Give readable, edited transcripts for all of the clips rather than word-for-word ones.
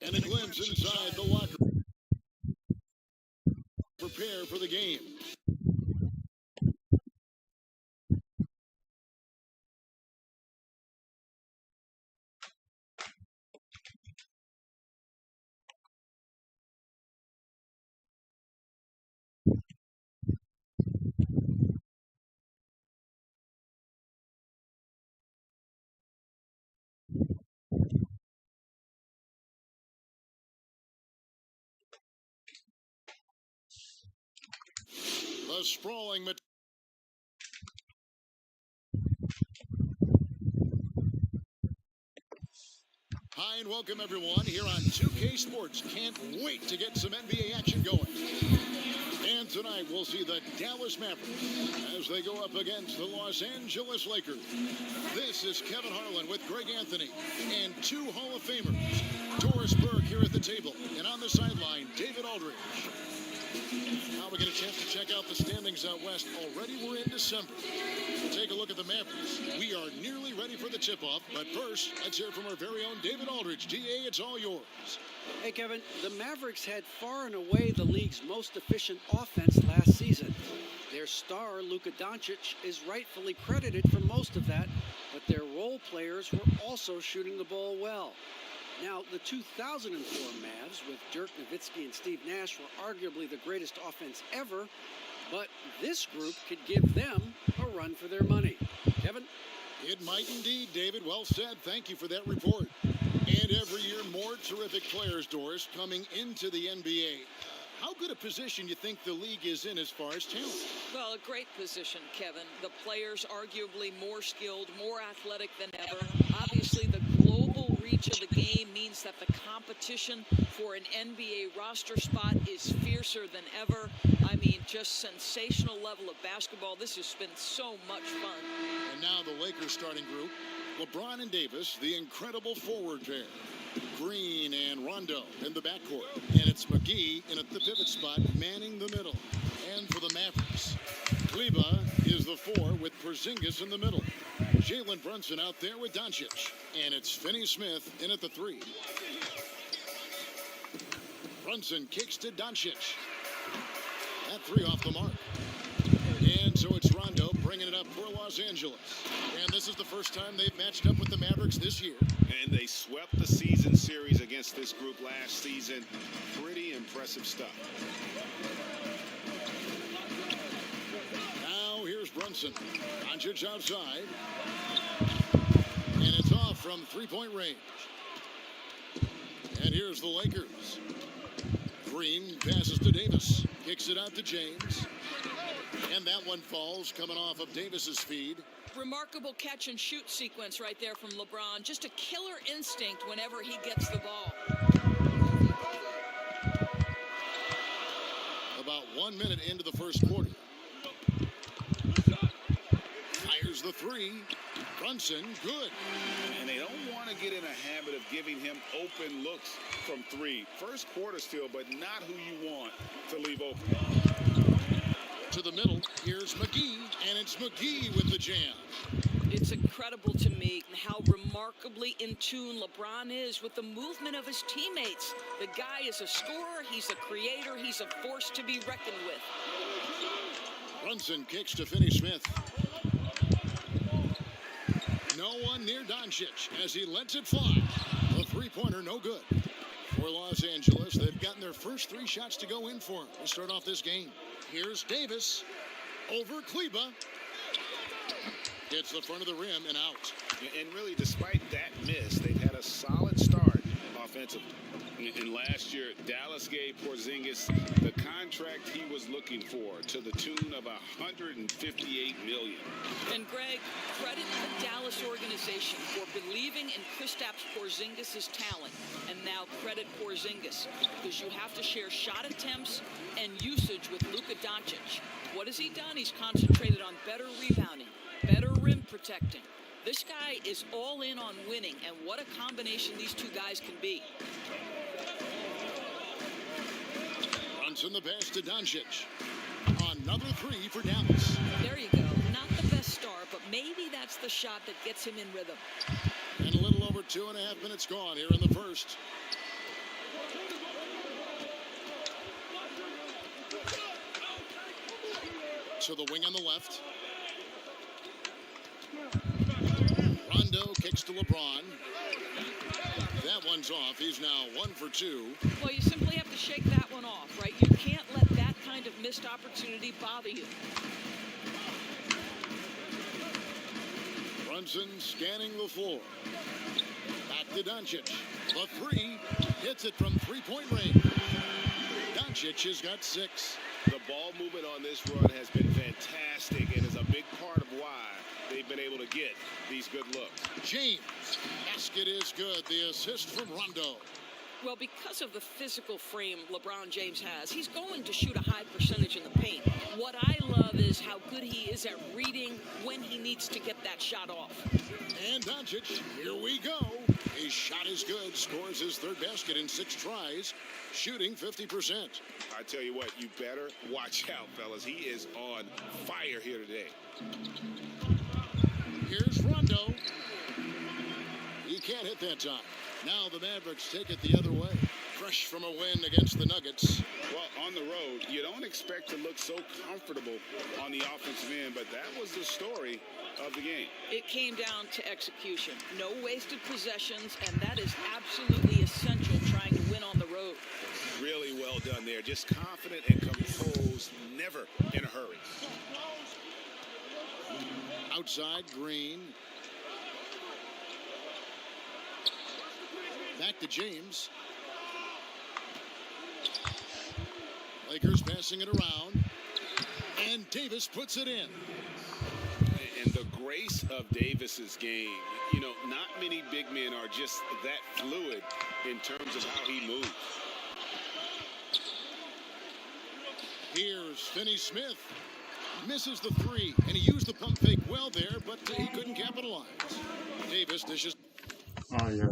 And a glimpse inside the locker room. Prepare for the game. The sprawling Hi and welcome everyone here on 2K Sports. Can't wait to get some NBA action going. And tonight we'll see the Dallas Mavericks as they go up against the Los Angeles Lakers. This is Kevin Harlan with Greg Anthony and two Hall of Famers. Doris Burke here at the table, and on the sideline, David Aldridge. Now we get a chance to check out the standings out west. Already we're in December. Take a look at the Mavericks. We are nearly ready for the tip-off, but first, let's hear from our very own David Aldridge. DA, it's all yours. Hey, Kevin, the Mavericks had far and away the league's most efficient offense last season. Their star, Luka Doncic, is rightfully credited for most of that, but their role players were also shooting the ball well. Now, the 2004 Mavs with Dirk Nowitzki and Steve Nash were arguably the greatest offense ever, but this group could give them a run for their money. Kevin? It might indeed, David. Well said. Thank you for that report. And every year, more terrific players, Doris, coming into the NBA. How good a position you think the league is in as far as talent? Well, a great position, Kevin. The players arguably more skilled, more athletic than ever. Obviously, the global reach of the game means that the competition for an NBA roster spot is fiercer than ever. I mean, just sensational level of basketball. This has been so much fun. And now the Lakers starting group. LeBron and Davis, the incredible forward pair. Green and Rondo in the backcourt. And it's McGee in at the pivot spot, manning the middle. And for the Mavericks, Kleber is the 4 with Porzingis in the middle. Jalen Brunson out there with Doncic. And it's Finney-Smith in at the 3. Brunson kicks to Doncic. That 3 off the mark. And so it's Rondo bringing it up for Los Angeles. And this is the first time they've matched up with the Mavericks this year. And they swept the season series against this group last season. Pretty impressive stuff. Now here's Brunson. Doncic outside. And it's off from three-point range. And here's the Lakers. Green passes to Davis. Kicks it out to James. And that one falls coming off of Davis's feed. Remarkable catch and shoot sequence right there from LeBron. Just a killer instinct whenever he gets the ball. About 1 minute into the first quarter. Fires the 3. Brunson, good. And they don't want to get in a habit of giving him open looks from 3. First quarter still, but not who you want to leave open. To the middle, here's McGee, and it's McGee with the jam. It's incredible to me how remarkably in tune LeBron is with the movement of his teammates. The guy is a scorer, he's a creator, he's a force to be reckoned with. Brunson kicks to Finney-Smith. No one near Doncic as he lets it fly. The three-pointer no good. For Los Angeles, they've gotten their first 3 shots to go in for them to start off this game. Here's Davis over Kleber. Hits the front of the rim and out. And really, despite that miss, they've had a solid start offensively. And last year, Dallas gave Porzingis the contract he was looking for to the tune of $158 million. And Greg, credit the Dallas organization for believing in Kristaps Porzingis' talent. And now credit Porzingis, because you have to share shot attempts and usage with Luka Doncic. What has he done? He's concentrated on better rebounding, better rim protecting. This guy is all in on winning, and what a combination these two guys can be. Brunson the pass to Doncic. Another 3 for Dallas. There you go. Not the best start, but maybe that's the shot that gets him in rhythm. And a little over 2.5 minutes gone here in the first. to the wing on the left. Rondo kicks to LeBron. That one's off. He's now 1 for 2. Well, you simply have to shake that one off, right? You can't let that kind of missed opportunity bother you. Brunson scanning the floor. Back to Doncic. The three. Hits it from three-point range. Doncic has got 6. The ball movement on this run has been fantastic and is a big part of why they've been able to get these good looks. James. Basket is good. The assist from Rondo. Well, because of the physical frame LeBron James has, he's going to shoot a high percentage in the paint. What I love is how good he is at reading when he needs to get that shot off. And Doncic, here we go. His shot is good. Scores his third basket in 6 tries. Shooting 50%. I tell you what, you better watch out, fellas. He is on fire here today. Here's Rondo. He can't hit that time. Now the Mavericks take it the other way. Fresh from a win against the Nuggets. Well, on the road, you don't expect to look so comfortable on the offensive end, but that was the story of the game. It came down to execution. No wasted possessions, and that is absolutely essential trying to win on the road. Really well done there. Just confident and composed, never in a hurry. Outside, Green. Back to James. Lakers passing it around. And Davis puts it in. And the grace of Davis's game, you know, not many big men are just that fluid in terms of how he moves. Here's Finney-Smith. Misses the 3, and he used the pump fake well there, but he couldn't capitalize. Davis dishes. Oh, yeah.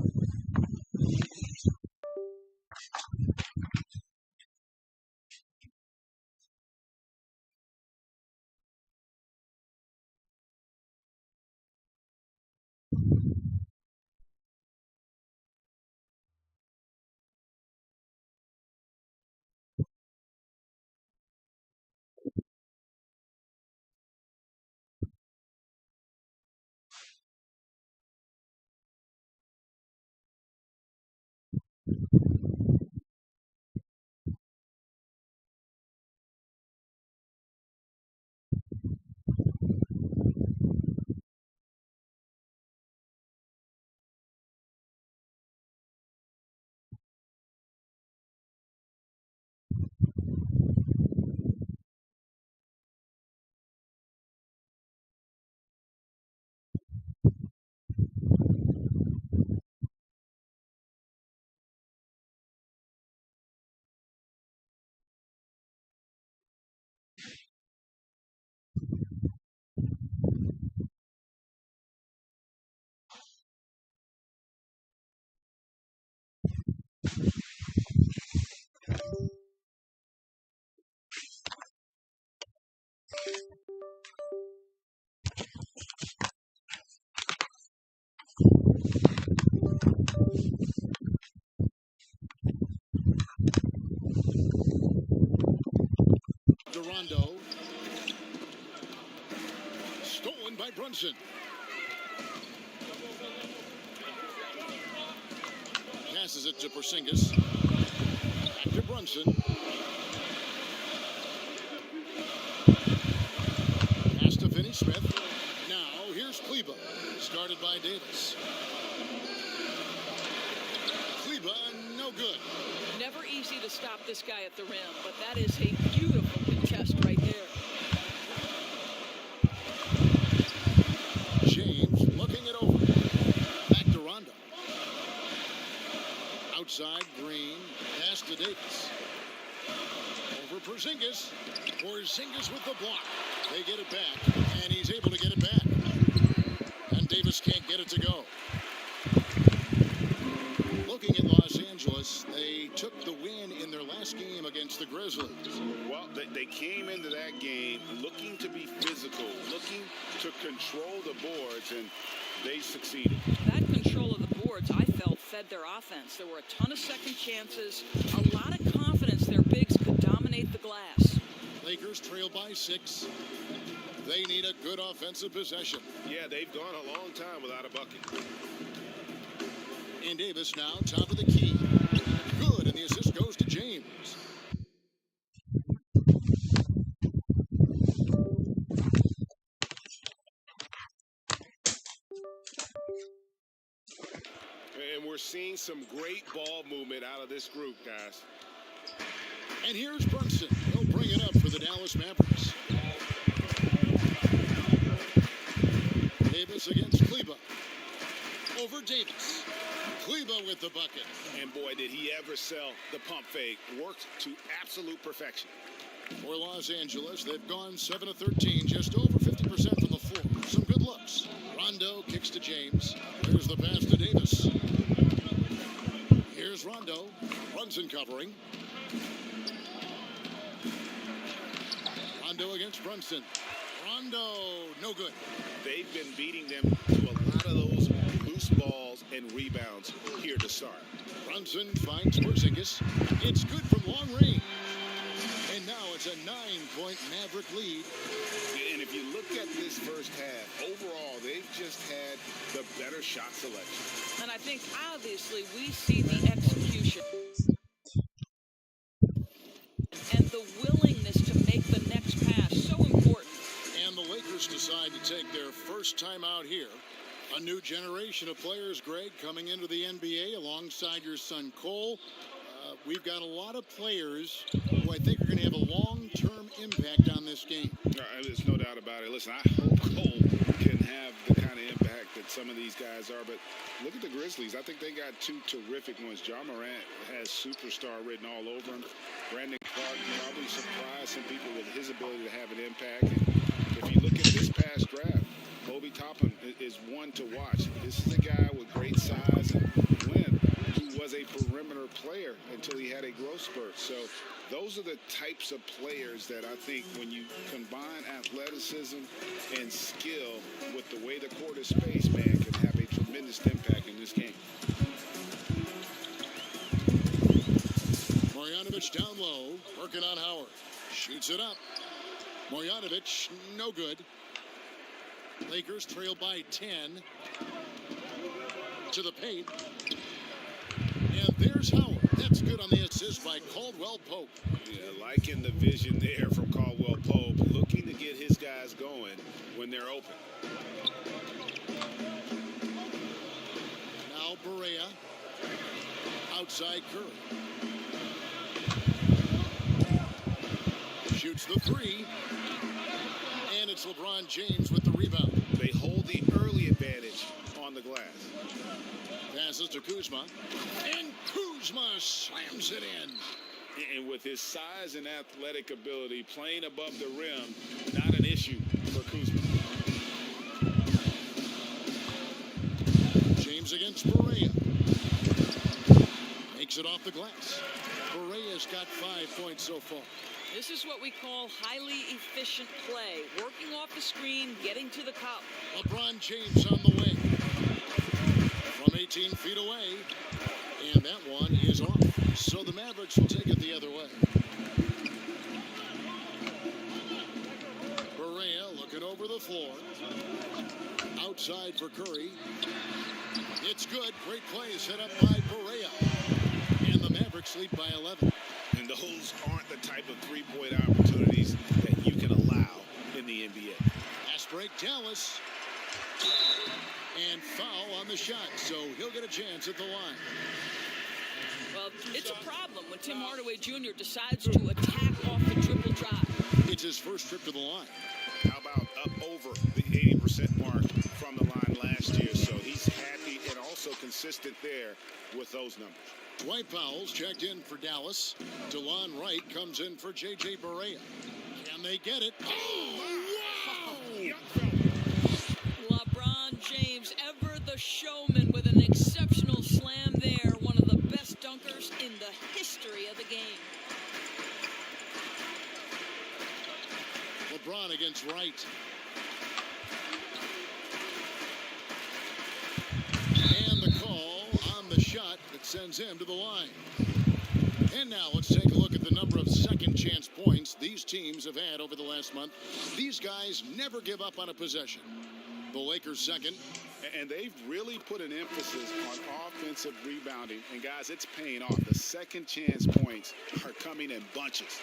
Rondo. Stolen by Brunson. Passes it to Porzingis. Back to Brunson. Pass to Finney-Smith. Now here's Kleber. Started by Davis. Kleber, no good. Never easy to stop this guy at the rim, but that is a beautiful contest right there. James looking it over. Back to Rondo. Outside, Green. Pass to Davis. Over Porzingis. Porzingis with the block. They get it back, and he's able to get it back. And Davis can't get it to go. Looking at Los Angeles, they took the win in their last game against the Grizzlies. Well, they came into that game looking to be physical, looking to control the boards, and they succeeded. That control of the boards, I felt, fed their offense. There were a ton of second chances, a lot of confidence their bigs could dominate the glass. Lakers trail by 6. They need a good offensive possession. Yeah, they've gone a long time without a bucket. And Davis now top of the key. Good, and the assist goes to James. And we're seeing some great ball movement out of this group, guys. And here's Brunson. He'll bring it up for the Dallas Mavericks. Davis against Kleba. Over Davis. Kleba with the bucket. And boy, did he ever sell the pump fake. Worked to absolute perfection. For Los Angeles, they've gone 7 of 13, just over 50% from the floor. Some good looks. Rondo kicks to James. Here's the pass to Davis. Here's Rondo. Brunson covering. Rondo against Brunson. Rondo, no good. They've been beating them to a lot of those loose balls and rebounds here to start. Brunson finds Porzingis. It's good from long range. And now it's a 9-point Maverick lead. And if you look at this first half, overall, they've just had the better shot selection. And I think, obviously, we see the execution and the willingness to make the next pass so important. And the Lakers decide to take their first time out here. A new generation of players, Greg, coming into the NBA alongside your son Cole. We've got a lot of players who I think are going to have a long-term impact on this game. There's no doubt about it. Listen, I hope Cole can have the kind of impact that some of these guys are. But look at the Grizzlies. I think they got two terrific ones. Ja Morant has superstar written all over him. Brandon Clark probably surprised some people with his ability to have an impact. And if you look at this past draft, Obi Toppin is one to watch. This is a guy with great size and length who was a perimeter player until he had a growth spurt. So those are the types of players that I think when you combine athleticism and skill with the way the court is spaced, man, can have a tremendous impact in this game. Marjanovic down low, working on Howard. Shoots it up. Marjanovic, no good. Lakers trail by 10 to the paint. And there's Howard. That's good on the assist by Caldwell Pope. Yeah, liking the vision there from Caldwell Pope, looking to get his guys going when they're open. Now Barea. Outside Curry. Shoots the three. And it's LeBron James with the rebound. They hold the early advantage on the glass. Passes to Kuzma. And Kuzma slams it in. And with his size and athletic ability, playing above the rim, not an issue for Kuzma. James against Barea. Makes it off the glass. Barea's got 5 points so far. This is what we call highly efficient play. Working off the screen, getting to the cup. LeBron James on the way. From 18 feet away. And that one is off. So the Mavericks will take it the other way. Barea looking over the floor. Outside for Curry. It's good. Great play set up by Barea. And the Mavericks lead by 11. And those aren't the type of three-point opportunities that you can allow in the NBA. Pass break, Dallas. And foul on the shot, so he'll get a chance at the line. Well, it's a problem when Tim Hardaway Jr. decides to attack off the triple drive. It's his first trip to the line. How about up over the 80% mark from the line last year? So he's happy and also consistent there with those numbers. Dwight Powell's checked in for Dallas. DeLon Wright comes in for J.J. Barea. Can they get it? Oh, wow! LeBron James, ever the showman with an exceptional slam there. One of the best dunkers in the history of the game. LeBron against Wright. And the call on the shot that sends him to the line. And now let's take a look at at the number of second chance points these teams have had over the last month, these guys never give up on a possession. The Lakers second. And they've really put an emphasis on offensive rebounding. And, guys, it's paying off. The second chance points are coming in bunches.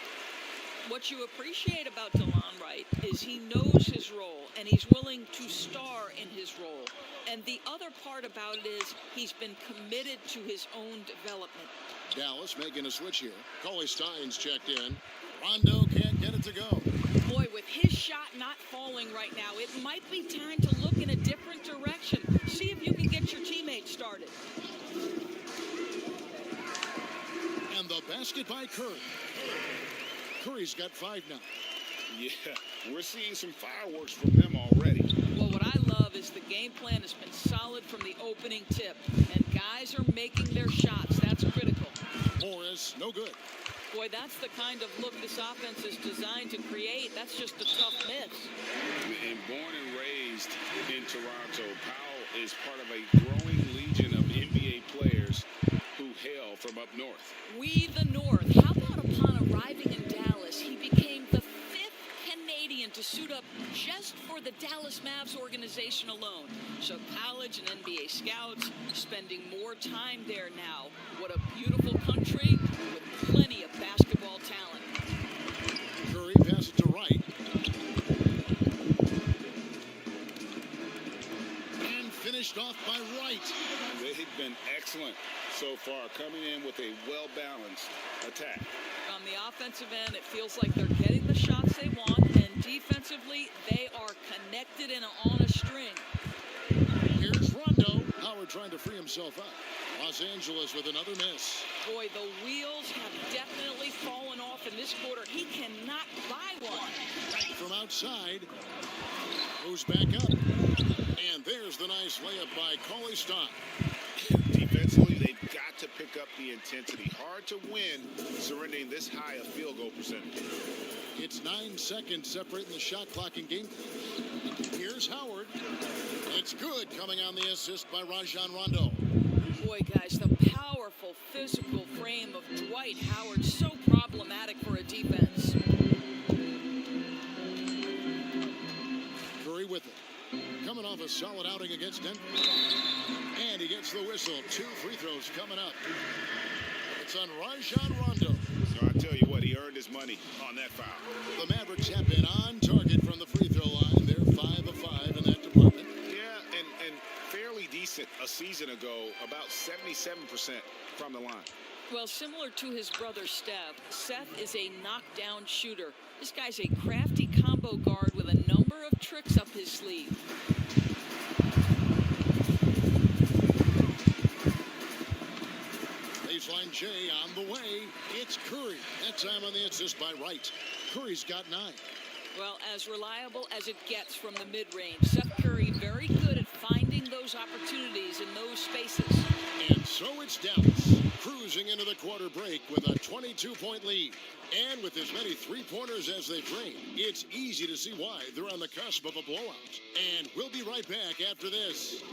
What you appreciate about DeLon Wright is he knows his role, and he's willing to star in his role. And the other part about it is he's been committed to his own development. Dallas making a switch here. Cauley Stein's checked in. Rondo can't get it to go. Boy, with his shot not falling right now, it might be time to look in a different direction. See if you can get your teammates started. And the basket by Curry. Curry's got 5 now. Yeah, we're seeing some fireworks from them already. Well, what I love is the game plan has been solid from the opening tip, and guys are making their shots. That's critical. Morris, no good. Boy, that's the kind of look this offense is designed to create. That's just a tough miss. And born and raised in Toronto, Powell is part of a growing legion of NBA players who hail from up north. We the North. How about upon arriving in Dallas, he became the 5th Canadian to suit up just for the Dallas Mavs organization alone. So college and NBA scouts spending more time there now. What a beautiful country with plenty of basketball talent. Curry passes to Wright. And finished off by Wright. They've been excellent so far, coming in with a well-balanced attack. On the offensive end, it feels like they're getting the shots they want, and defensively, they are connected and on a string. Here's Rondo. Howard trying to free himself up. Los Angeles with another miss. Boy, the wheels have definitely fallen off in this quarter. He cannot buy one. From outside. Goes back up. And there's the nice layup by Cauley Stein. Defensively, they've got to pick up the intensity. Hard to win surrendering this high a field goal percentage. It's 9 seconds separating the shot clock and game. Here's Howard. It's good, coming on the assist by Rajon Rondo. Boy, guys, the powerful physical frame of Dwight Howard, so problematic for a defense. Curry with it. Coming off a solid outing against Denver. And he gets the whistle. 2 free throws coming up. It's on Rajon Rondo. So I tell you what, he earned his money on that foul. The Mavericks have been on target from the free throw line. They're 5 of 5 in that department. Yeah, and fairly decent a season ago, about 77% from the line. Well, similar to his brother Steph, Seth is a knockdown shooter. This guy's a crafty combo guard with a number of tricks up his sleeve. Baseline J on the way. It's Curry. That time on the assist by Wright. Curry's got 9. Well, as reliable as it gets from the mid-range, Seth Curry very good at finding those opportunities in those spaces. And so it's Dallas cruising into the quarter break with a 22-point lead. And with as many three-pointers as they bring, it's easy to see why they're on the cusp of a blowout. And we'll be right back after this.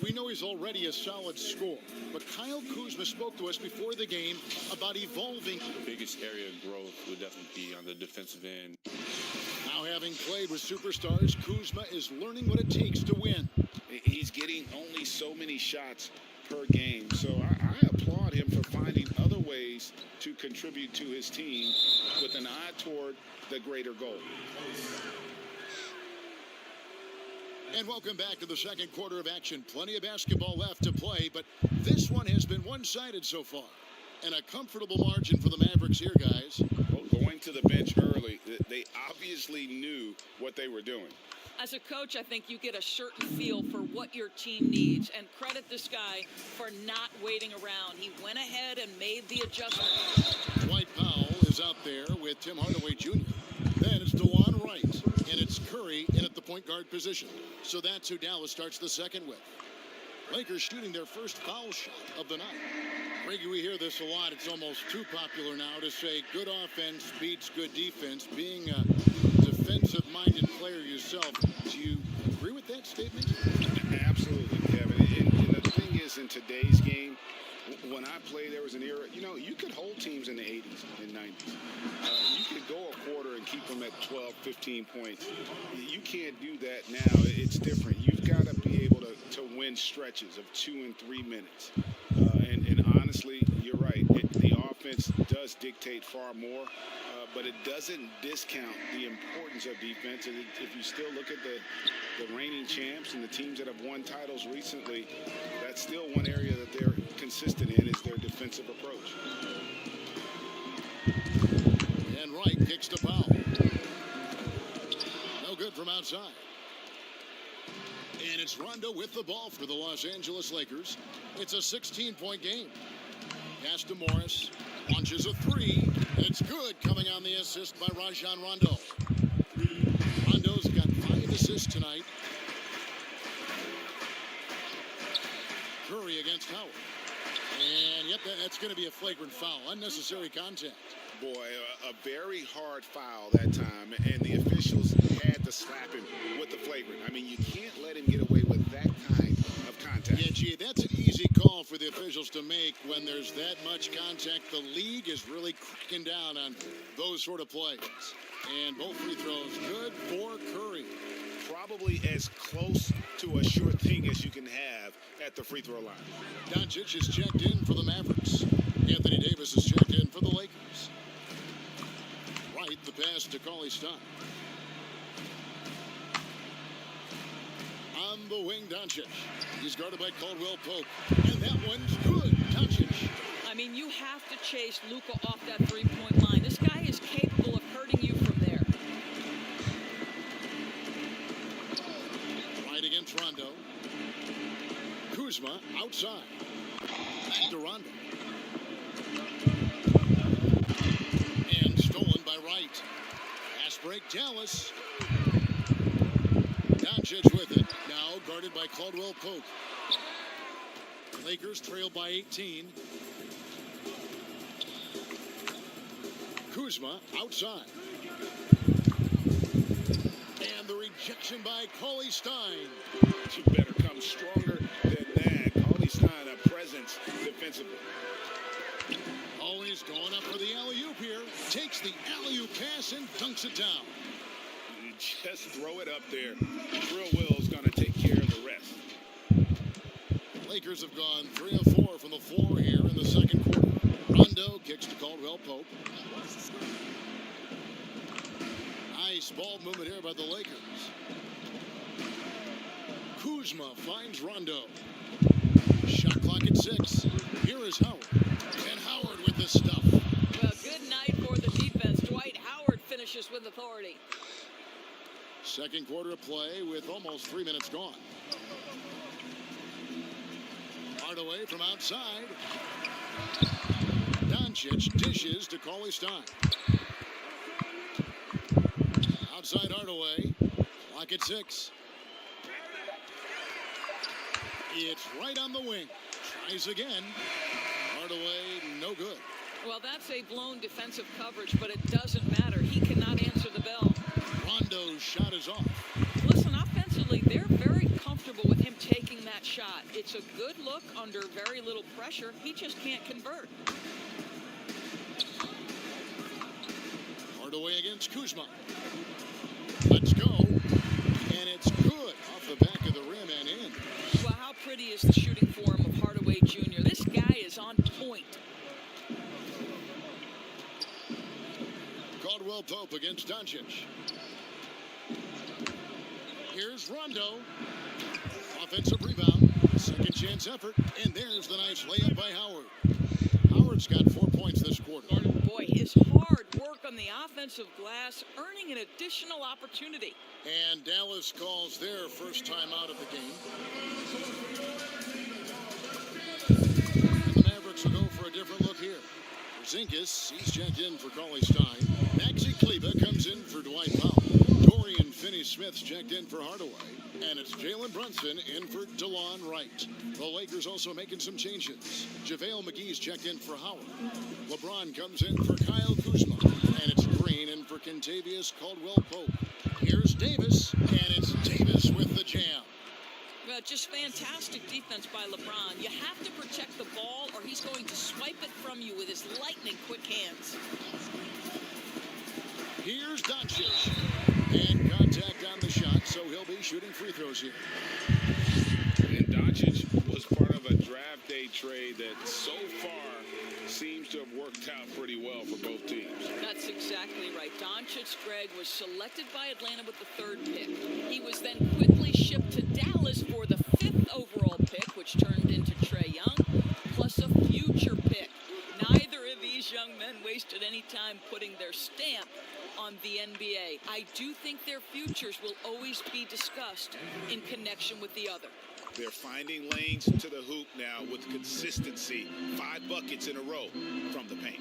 We know he's already a solid scorer, but Kyle Kuzma spoke to us before the game about evolving. The biggest area of growth would definitely be on the defensive end. Now, having played with superstars, Kuzma is learning what it takes to win. He's getting only so many shots per game, so I applaud him for finding other ways to contribute to his team with an eye toward the greater goal. And welcome back to the second quarter of action. Plenty of basketball left to play, but this one has been one-sided so far. And a comfortable margin for the Mavericks here, guys. Well, going to the bench early, they obviously knew what they were doing. As a coach, I think you get a certain feel for what your team needs, and credit this guy for not waiting around. He went ahead and made the adjustment. Dwight Powell is out there with Tim Hardaway Jr. Then it's DeLon Wright, and it's Curry in at the point guard position. So that's who Dallas starts the second with. Lakers shooting their first foul shot of the night. Reggie, we hear this a lot. It's almost too popular now to say good offense beats good defense. Being a offensive-minded player yourself. Do you agree with that statement? Absolutely, Kevin. And the thing is, in today's game, when I played, there was an era, you could hold teams in the 80s and 90s. You could go a quarter and keep them at 12, 15 points. You can't do that now. It's different. You've got to be able to win stretches of 2 and 3 minutes. And honestly, you're right. The offense does dictate far more, but it doesn't discount the importance of defense. And if you still look at the reigning champs and the teams that have won titles recently, that's still one area that they're consistent in is their defensive approach. And Wright kicks the foul. No good from outside. And it's Rondo with the ball for the Los Angeles Lakers. It's a 16-point game. Pass to Morris. Launches a three. It's good, coming on the assist by Rajon Rondo. Rondo's got 5 assists tonight. Curry against Howard. And yep, that's going to be a flagrant foul. Unnecessary contact. Boy, a very hard foul that time, and the officials had to slap him with the flagrant. I mean, you can't let him get away with that kind of contact. Yeah, gee, that's an easy call for the officials to make when there's that much contact. The league is really cracking down on those sort of plays. And both free throws good for Curry. Probably as close to a sure thing as you can have at the free throw line. Doncic is checked in for the Mavericks. Anthony Davis is checked in for the Lakers. Right, the pass to Cauley-Stein. On the wing, Doncic. He's guarded by Caldwell Pope. And that one's good. Doncic. I mean, you have to chase Luka off that three-point line. This guy is capable of hurting you from there. Right against Rondo. Kuzma outside. Back to Rondo. And stolen by Wright. Pass break, Dallas. Doncic with it. Now guarded by Caldwell Pope. Lakers trail by 18. Kuzma outside. And the rejection by Cauley-Stein. You better come stronger than that. Cauley-Stein, a presence defensively. Always going up for the alley-oop here. Takes the alley-oop pass and dunks it down. You just throw it up there. Drill Will's going to take care of the rest. Lakers have gone 3 of 4 from the floor here in the second quarter. Rondo kicks to Caldwell Pope. Nice ball movement here by the Lakers. Kuzma finds Rondo. Shot clock at 6. Here is Howard. And Howard with the stuff. Well, good night for the defense. Dwight Howard finishes with authority. Second quarter of play with almost 3 minutes gone. Hardaway from outside. Doncic dishes to Cauley-Stein. Outside Hardaway. Clock at 6. It's right on the wing. Tries again. Hardaway, no good. Well, that's a blown defensive coverage, but it doesn't matter. He cannot answer the bell. Rondo's shot is off. Listen, offensively, they're very comfortable with him taking that shot. It's a good look under very little pressure. He just can't convert. Hardaway against Kuzma. Let's go. And it's good off the back of the rim and in. Well, how pretty is the shooting form of Hardaway Jr.? This guy is on point. Caldwell Pope against Doncic. Here's Rondo. Offensive rebound. Second chance effort. And there's the nice layup by Howard. Howard's got 4 points this quarter. Boy, his hard work on the offensive glass, earning an additional opportunity. And Dallas calls their first time out of the game. And the Mavericks will go for a different look here. Porzingis, he's checked in for Cauley-Stein. Maxi Kleber comes in for Dwight Powell. Dorian Finney-Smith's checked in for Hardaway. And it's Jalen Brunson in for DeLon Wright. The Lakers also making some changes. JaVale McGee's checked in for Howard. LeBron comes in for Kyle Kuzma. And it's Green Staying in for Kentavious Caldwell-Pope. Here's Davis, and it's Davis with the jam. Well, just fantastic defense by LeBron. You have to protect the ball or he's going to swipe it from you with his lightning quick hands. Here's Doncic. And contact on the shot, so he'll be shooting free throws here. And Doncic was part of a draft day trade that so far seems to have worked out pretty well for both teams. That's exactly right. Doncic, Greg, was selected by Atlanta with the 3rd pick. He was then quickly shipped to Dallas for the 5th overall pick, which turned into Trae Young, plus a future pick. Neither of these young men wasted any time putting their stamp on the NBA. I do think their futures will always be discussed in connection with the other. They're finding lanes to the hoop now with consistency. 5 buckets in a row from the paint.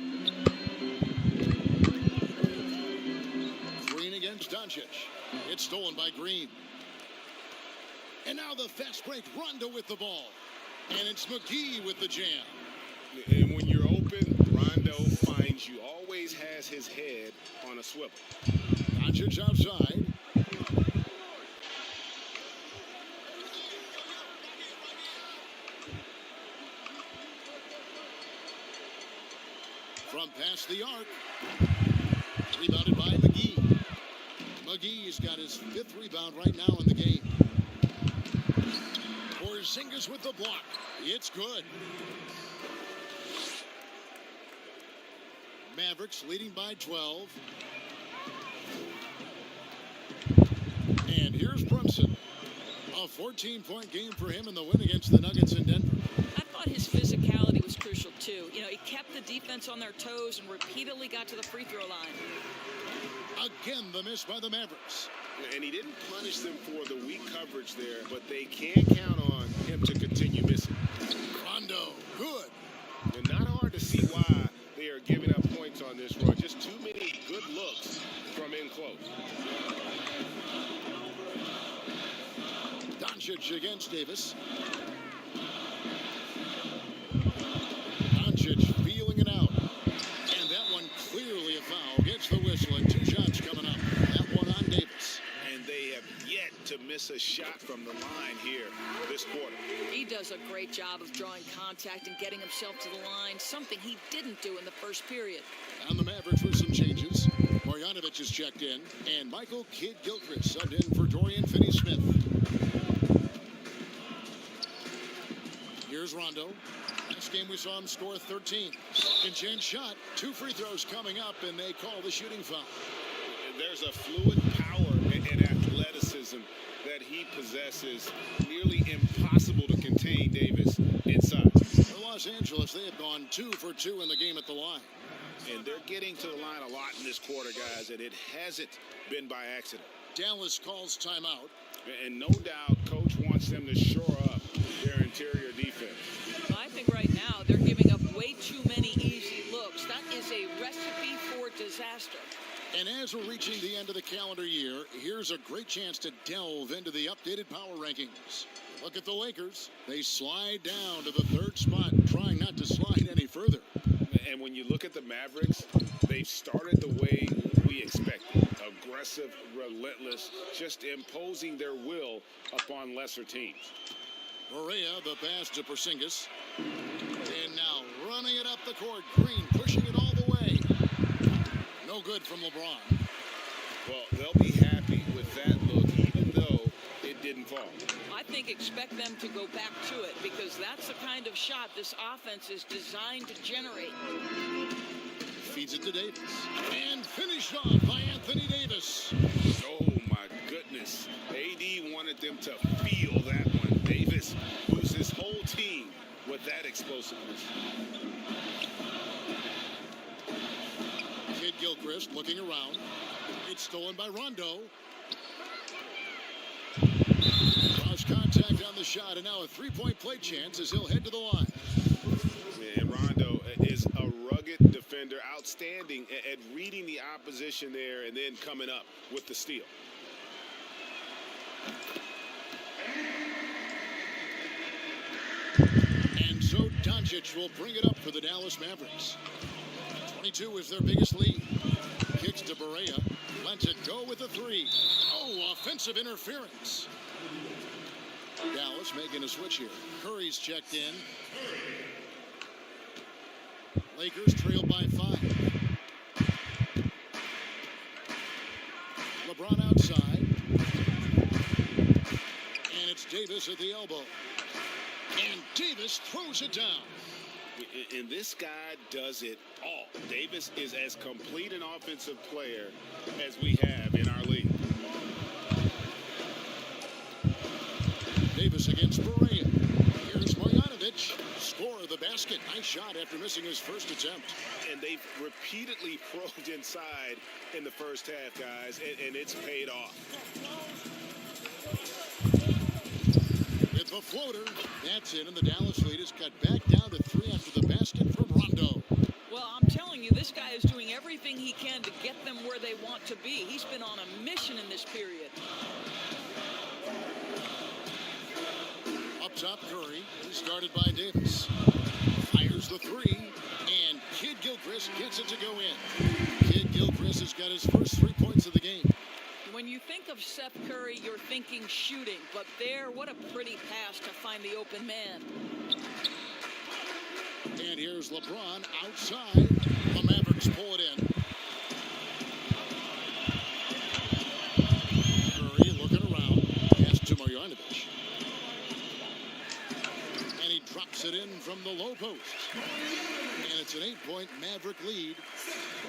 Green against Doncic. It's stolen by Green. And now the fast break. Rondo with the ball. And it's McGee with the jam. And when you're open, Rondo finds you. Always has his head on a swivel. Doncic outside. From past the arc. Rebounded by McGee. McGee's got his 5th rebound right now in the game. Porzingis with the block. It's good. Mavericks leading by 12. And here's Brunson. A 14-point game for him in the win against the Nuggets in Denver. I thought his physicality was crucial, too. You know, he kept the defense on their toes and repeatedly got to the free throw line. Again, the miss by the Mavericks. And he didn't punish them for the weak coverage there, but they can count on him to continue missing. Rondo, good. And not hard to see why they are giving up points on this run. Just too many good looks from in close. Doncic against Davis. Doncic feeling it out. And that one clearly a foul. Gets the whistle and 2 shots coming up. That one on Davis. And they have yet to miss a shot from the line here this quarter. He does a great job of drawing contact and getting himself to the line, something he didn't do in the first period. On the Mavericks with some changes. Marjanovic is checked in, and Michael Kidd-Gilchrist subbed in for Dorian Finney-Smith. Here's Rondo. Last game we saw him score 13. Second chance shot. 2 free throws coming up, and they call the shooting foul. There's a fluid power and athleticism that he possesses. Nearly impossible to contain Davis inside. For Los Angeles, they have gone 2 for 2 in the game at the line. And they're getting to the line a lot in this quarter, guys, and it hasn't been by accident. Dallas calls timeout. And no doubt, Coach wants them to shore up their interior defense. I think right now they're giving up way too many easy looks. That is a recipe for disaster. And as we're reaching the end of the calendar year, here's a great chance to delve into the updated power rankings. Look at the Lakers. They slide down to the 3rd spot, trying not to slide any further. And when you look at the Mavericks, they've started the way we expected. Aggressive, relentless, just imposing their will upon lesser teams. Correa, the pass to Porzingis. And now running it up the court. Green pushing it all the way. No good from LeBron. Well, they'll be happy with that look, even though it didn't fall. I think expect them to go back to it because that's the kind of shot this offense is designed to generate. Feeds it to Davis. And finished off by Anthony Davis. Oh, my goodness. AD wanted them to feel that one. Davis moves his whole team with that explosiveness. Kidd-Gilchrist looking around. It's stolen by Rondo. Cross contact on the shot, and now a 3-point play chance as he'll head to the line. And Rondo is a rugged defender, outstanding at reading the opposition there and then coming up with the steal. And so Doncic will bring it up for the Dallas Mavericks. 22 is their biggest lead. kicks to Barea. Lets it go with a three. Oh, offensive interference. Dallas making a switch here. Curry's checked in. Lakers trail by 5. LeBron outside. And it's Davis at the elbow. And Davis throws it down. And this guy does it all. Davis is as complete an offensive player as we have in our league. Davis against Barea. Here's Marjanovic. Score of the basket. Nice shot after missing his first attempt. And they've repeatedly probed inside in the first half, guys, and it's paid off. With the floater, that's it, and the Dallas lead is cut back down to 3 after the basket from Rondo. Well, I'm telling you, this guy is doing everything he can to get them where they want to be. He's been on a mission in this period. Up top, Curry, started by Davis. Fires the three, and Kid Gilchrist gets it to go in. Kid Gilchrist has got his first 3 points of the game. When you think of Seth Curry, you're thinking shooting. But there, what a pretty pass to find the open man. And here's LeBron outside. The Mavericks pull it in. Curry looking around. Pass to Marjanovic. And he drops it in from the low post. And it's an 8-point Maverick lead.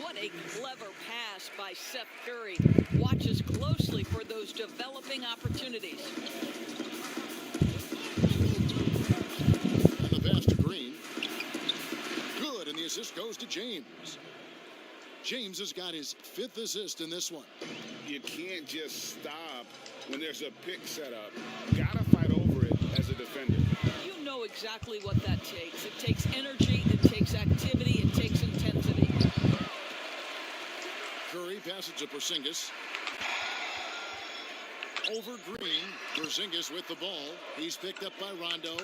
What a clever pass by Seth Curry. Watches closely for those developing opportunities. And the pass to Green. Good, and the assist goes to James. James has got his 5th assist in this one. You can't just stop when there's a pick set up. Gotta fight over it as a defender. You know exactly what that takes. It takes energy, it takes activity, it takes intensity. Curry passes to Porzingis. Over Green. Porzingis with the ball. He's picked up by Rondo.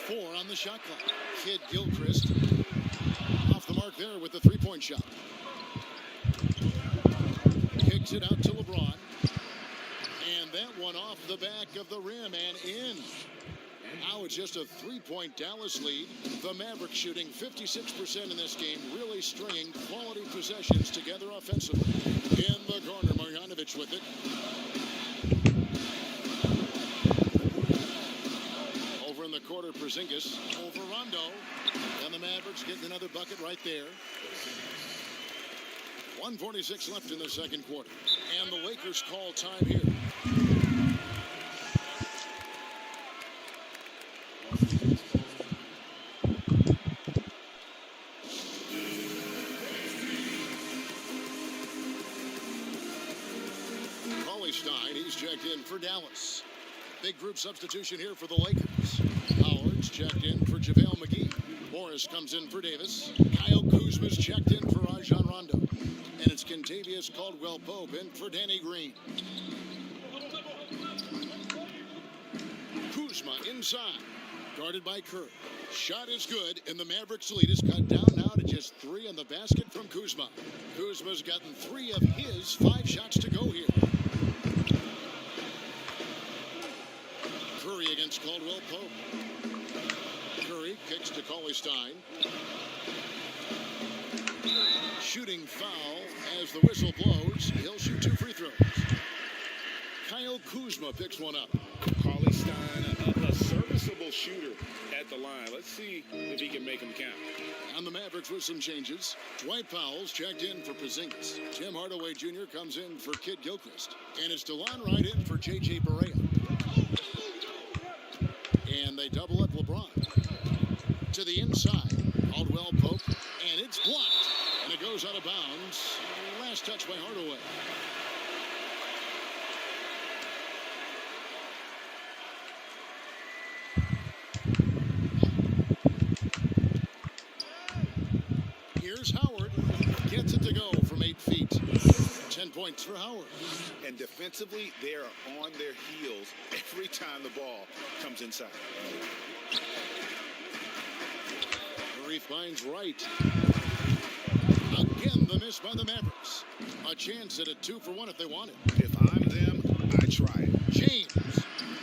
4 on the shot clock. Kid Gilchrist off the mark there with the 3-point shot. Kicks it out to LeBron. And that one off the back of the rim and in. Now it's just a 3-point Dallas lead. The Mavericks shooting 56% in this game, really stringing quality possessions together offensively. In the corner, Marjanovic with it. Over in the quarter, Porzingis over Rondo. And the Mavericks getting another bucket right there. 1:46 left in the second quarter. And the Lakers call time here. Stein, he's checked in for Dallas. Big group substitution here for the Lakers. Howard's checked in for JaVale McGee. Morris comes in for Davis. Kyle Kuzma's checked in for Rajon Rondo. And it's Kentavious Caldwell-Pope in for Danny Green. Kuzma inside. Guarded by Curry. Shot is good, and the Mavericks lead is cut down now to just 3 on the basket from Kuzma. Kuzma's gotten 3 of his 5 shots to go here. Curry against Caldwell-Pope. Curry kicks to Cauley-Stein. Shooting foul as the whistle blows. He'll shoot 2 free throws. Kyle Kuzma picks one up. Cauley-Stein, a serviceable shooter at the line. Let's see if he can make them count. And the Mavericks with some changes. Dwight Powell's checked in for Porzingis. Tim Hardaway Jr. comes in for Kid Gilchrist. And it's DeLon Wright in for J.J. Barea. And they double up LeBron. To the inside. Caldwell-Pope. And it's blocked. And it goes out of bounds. Last touch by Hardaway. Here's Howard. Gets it to go from 8 feet. 10 points for Howard. And defensively, they are on their heels every time the ball comes inside. Curry finds Wright. Again, the miss by the Mavericks. A chance at a 2-for-1 if they want it. If I'm them, I try it. James.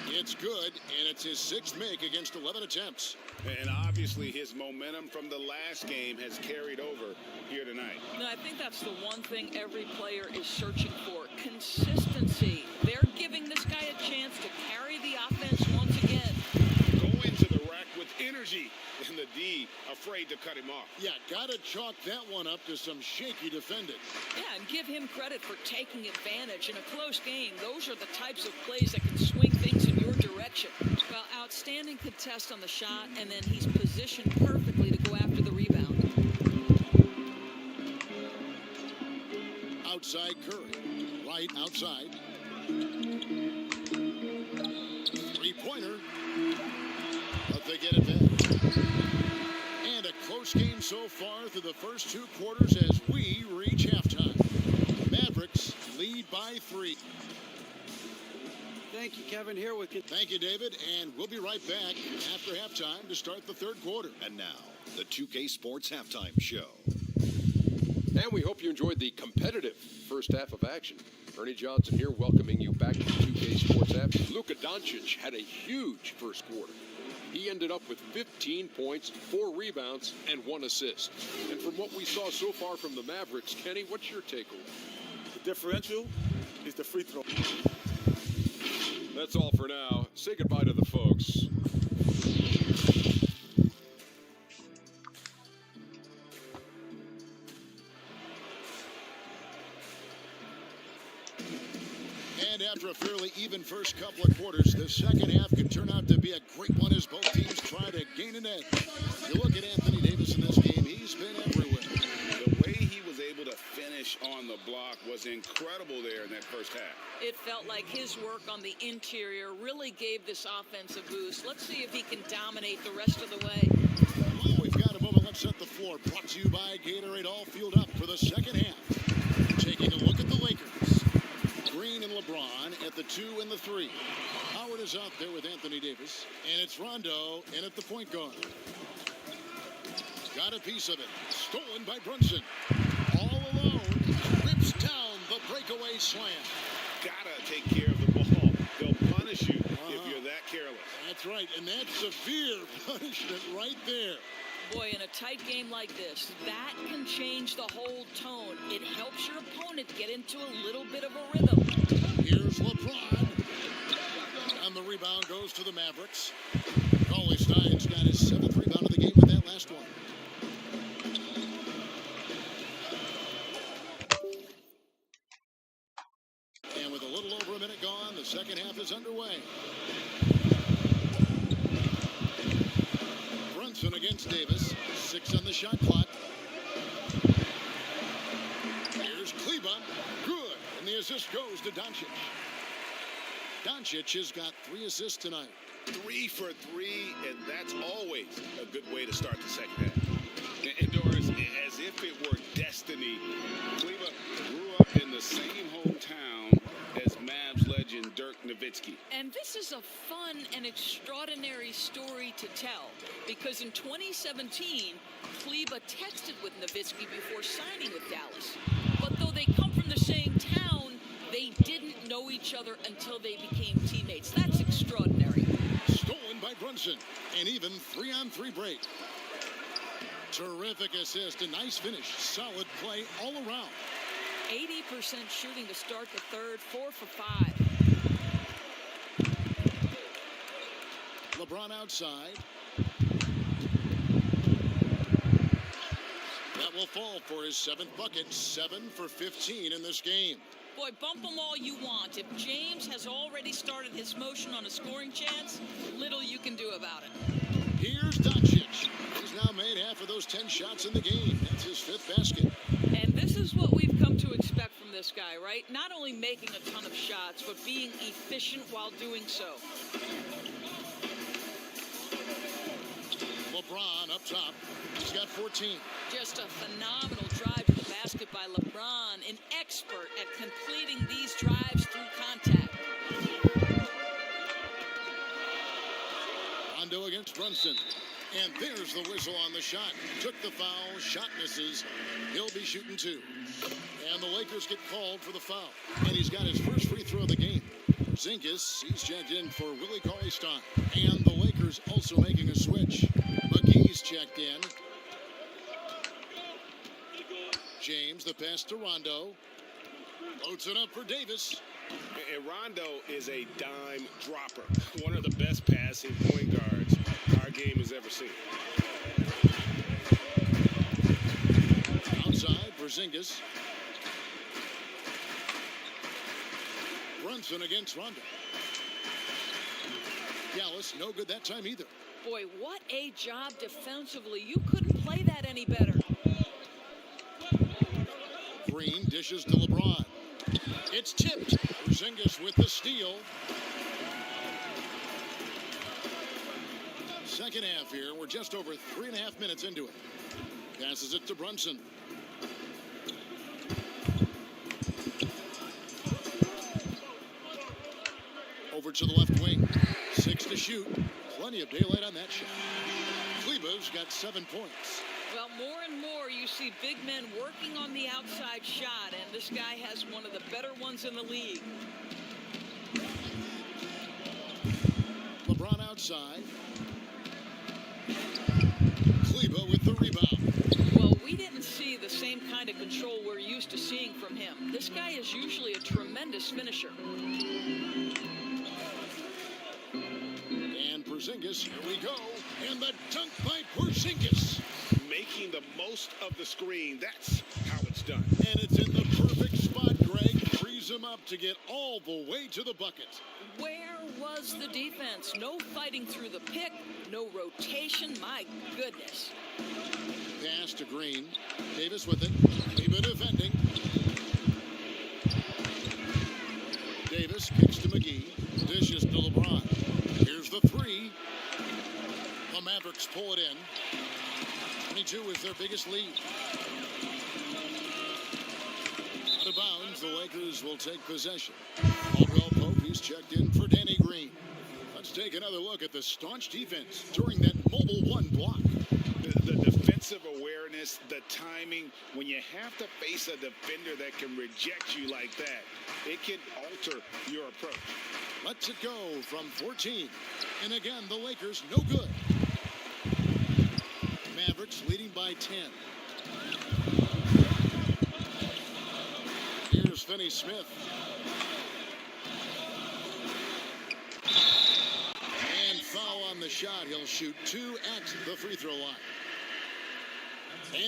It's good, and it's his 6th make against 11 attempts. And obviously his momentum from the last game has carried over here tonight. No, I think that's the one thing every player is searching for. Consistency. They're giving this guy a chance to carry the offense once again. Going to the rack with energy, and the D afraid to cut him off. Yeah, gotta chalk that one up to some shaky defending. Yeah, and give him credit for taking advantage in a close game. Those are the types of plays that can swing things in your direction. Well, outstanding contest on the shot, and then he's positioned perfectly to go after the rebound. Outside Curry. Right outside. Three-pointer. But they get it back. And a close game so far through the first 2 quarters as we reach halftime. Mavericks lead by 3. Thank you, Kevin. Here with you. Thank you, David. And we'll be right back after halftime to start the 3rd quarter. And now, the 2K Sports Halftime Show. And we hope you enjoyed the competitive first half of action. Ernie Johnson here welcoming you back to the 2K Sports app. Luka Doncic had a huge first quarter. He ended up with 15 points, 4 rebounds, and 1 assist. And from what we saw so far from the Mavericks, Kenny, what's your takeaway? The differential is the free throw. That's all for now. Say goodbye to the folks. And after a fairly even first couple of quarters, the second half could turn out to be a great one as both teams try to gain an edge. You look at Anthony Davis in this game, he's been everywhere. The way he was able to finish on the block was incredible there in that first half. It felt like his work on the interior really gave this offense a boost. Let's see if he can dominate the rest of the way. Well, we've got a moment. Let's set the floor. Brought to you by Gatorade, all fueled up for the second half. Taking a look at the Lakers. Green and LeBron at the 2 and the 3. Howard is out there with Anthony Davis. And it's Rondo in at the point guard. Got a piece of it. Stolen by Brunson. All alone. Rips down the breakaway slam. Gotta take care of the ball. They'll punish you if you're that careless. That's right. And that's severe punishment right there. Boy, in a tight game like this, that can change the whole tone. It helps your opponent get into a little bit of a rhythm. Here's LeBron. And the rebound goes to the Mavericks. Cauley Stein's got his 7th rebound of the game with that last one. And with a little over a minute gone, the second half is underway. Brunson against Davis. 6 on the shot clock. Here's Kleba. Good. And the assist goes to Doncic. Doncic has got 3 assists tonight. 3 for 3, and that's always a good way to start the second half. And Doris, as if it were destiny, Kleba grew up in the same hometown as Mavs legend Dirk Nowitzki. And this is a fun and extraordinary story to tell because in 2017, Kleba texted with Nowitzki before signing with Dallas. But though they come from the same town, they didn't know each other until they became teammates. That's extraordinary. Stolen by Brunson. And even 3-on-3 break. Terrific assist. A nice finish. Solid play all around. 80% shooting to start the third, 4 for 5. LeBron outside. That will fall for his 7th bucket. 7 for 15 in this game. Boy, bump them all you want. If James has already started his motion on a scoring chance, little you can do about it. Here's Doncic. He's now made half of those 10 shots in the game. That's his 5th basket. And this is what we've come to expect from this guy, right? Not only making a ton of shots, but being efficient while doing so. LeBron up top. He's got 14. Just a phenomenal drive to the basket by LeBron, an expert at completing these drives through contact. Rondo against Brunson. And there's the whistle on the shot. Took the foul, shot misses. He'll be shooting 2. And the Lakers get called for the foul. And he's got his first free throw of the game. Porzingis, he's checked in for Willie Cauley-Stein. And the Lakers also making a switch. McGee's checked in. James, the pass to Rondo. Loads it up for Davis. And Rondo is a dime dropper. One of the best passing point guards our game has ever seen. Outside, Porzingis. Brunson against Rondo. Dallas, no good that time either. Boy, what a job defensively. You couldn't play that any better. Green dishes to LeBron. It's tipped. Porzingis with the steal. Second half here. We're just over 3.5 minutes into it. Passes it to Brunson. Over to the left wing. 6 to shoot. Plenty of daylight on that shot. Kleber's got 7 points. Well, more and more you see big men working on the outside shot, and this guy has one of the better ones in the league. LeBron outside. Kleber with the rebound. Well, we didn't see the same kind of control we're used to seeing from him. This guy is usually a tremendous finisher. And Porzingis, here we go. And the dunk by Porzingis. Making the most of the screen. That's how it's done. And it's in the perfect spot. Greg frees him up to get all the way to the bucket. Where was the defense? No fighting through the pick, no rotation. My goodness. Pass to Green. Davis with it. Kleber defending. Davis kicks to McGee. Dishes to LeBron. Here's the 3. The Mavericks pull it in. 22 is their biggest lead. Out of bounds, the Lakers will take possession. Caldwell Pope, he's checked in for Danny Green. Let's take another look at the staunch defense during that mobile 1 block. The defensive awareness, the timing, when you have to face a defender that can reject you like that, it can alter your approach. Lets it go from 14. And again, the Lakers no good. Mavericks leading by 10. Here's Finney Smith. And foul on the shot. He'll shoot 2 at the free throw line.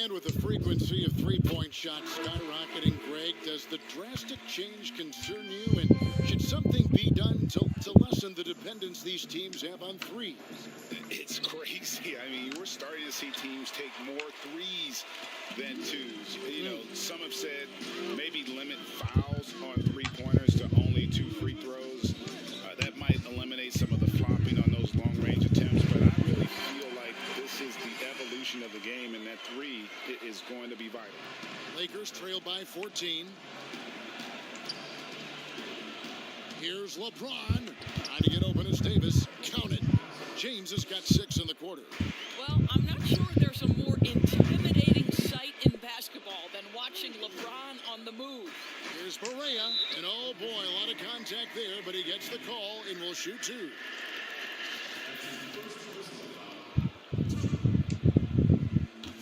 And with the frequency of three-point shots skyrocketing, Greg, does the drastic change concern you? And should something be done to lessen the dependence these teams have on threes? It's crazy. I mean, we're starting to see teams take more threes than twos. You know, some have said maybe limit fouls on three-pointers to only 2 free throws. That might eliminate some of the flopping on those long-range attempts. But I really feel like this is the evolution of the game, and that 3 is going to be vital. Lakers trail by 14. Here's LeBron. Trying to get open as Davis. Count it. James has got 6 in the quarter. Well, I'm not sure there's a more intimidating sight in basketball than watching LeBron on the move. Here's Barea. And oh boy, a lot of contact there, but he gets the call and will shoot 2.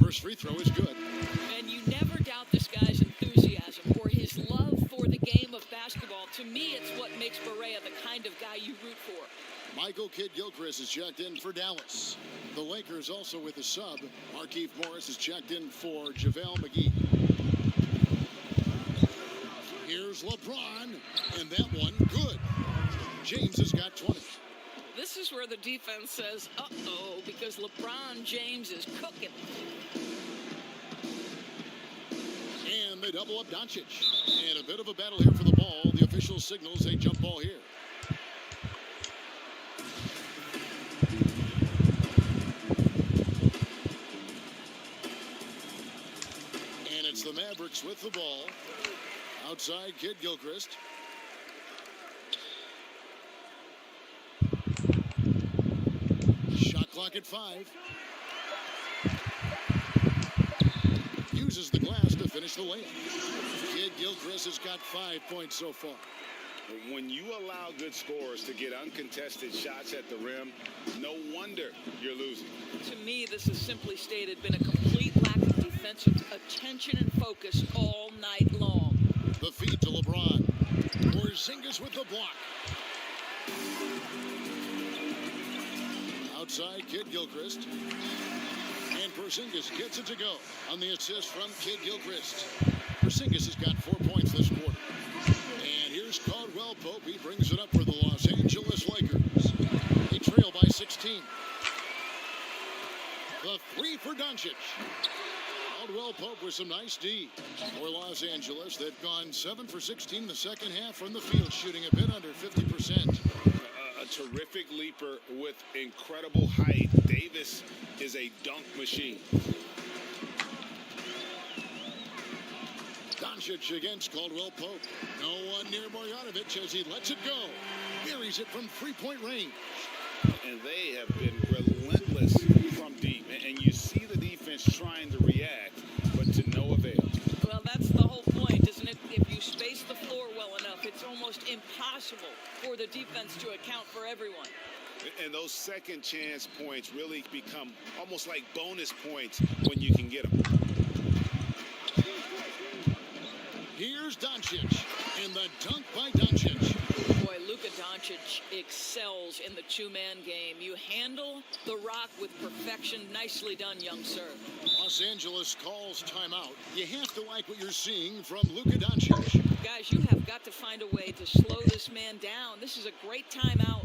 First free throw is good. And you never doubt this guy's enthusiasm or his love for the game of basketball. To me, it's what makes Barea the kind of guy you root for. Michael Kidd-Gilchrist is checked in for Dallas. The Lakers also with a sub. Markieff Morris is checked in for JaVale McGee. Here's LeBron, and that one good. James has got 20. This is where the defense says, uh-oh, because LeBron James is cooking. And they double up Doncic. And a bit of a battle here for the ball. The official signals a jump ball here. And it's the Mavericks with the ball. Outside, Kidd-Gilchrist. Shot clock at 5. uses the glass to finish the layup. Kid Gilchrist has got 5 points so far. When you allow good scorers to get uncontested shots at the rim, no wonder you're losing. To me, this has simply stated been a complete lack of defensive attention and focus all night long. The feed to LeBron. Porzingis with the block. Outside, Kid Gilchrist. And Porzingis gets it to go on the assist from Kid Gilchrist. Porzingis has got 4 points this quarter. And here's Caldwell Pope. He brings it up for the Los Angeles Lakers. They trail by 16. The three for Doncic. Caldwell Pope with some nice D for Los Angeles. They've gone 7 for 16 in the second half from the field, shooting a bit under 50%. A terrific leaper with incredible height. Davis is a dunk machine. Doncic against Caldwell Pope. No one near Marjanovic as he lets it go. Buries it from three-point range. And they have been relentless from deep. And you see the defense trying to react, but to no avail. Well, that's the whole point, isn't it? If you space the floor well enough, it's almost impossible for the defense to account for everyone. And those second chance points really become almost like bonus points when you can get them. Here's Doncic, and the dunk by Doncic. Boy, Luka Doncic excels in the two-man game. You handle the rock with perfection. Nicely done, young sir. Los Angeles calls timeout. You have to like what you're seeing from Luka Doncic. Guys, you have got to find a way to slow this man down. This is a great timeout.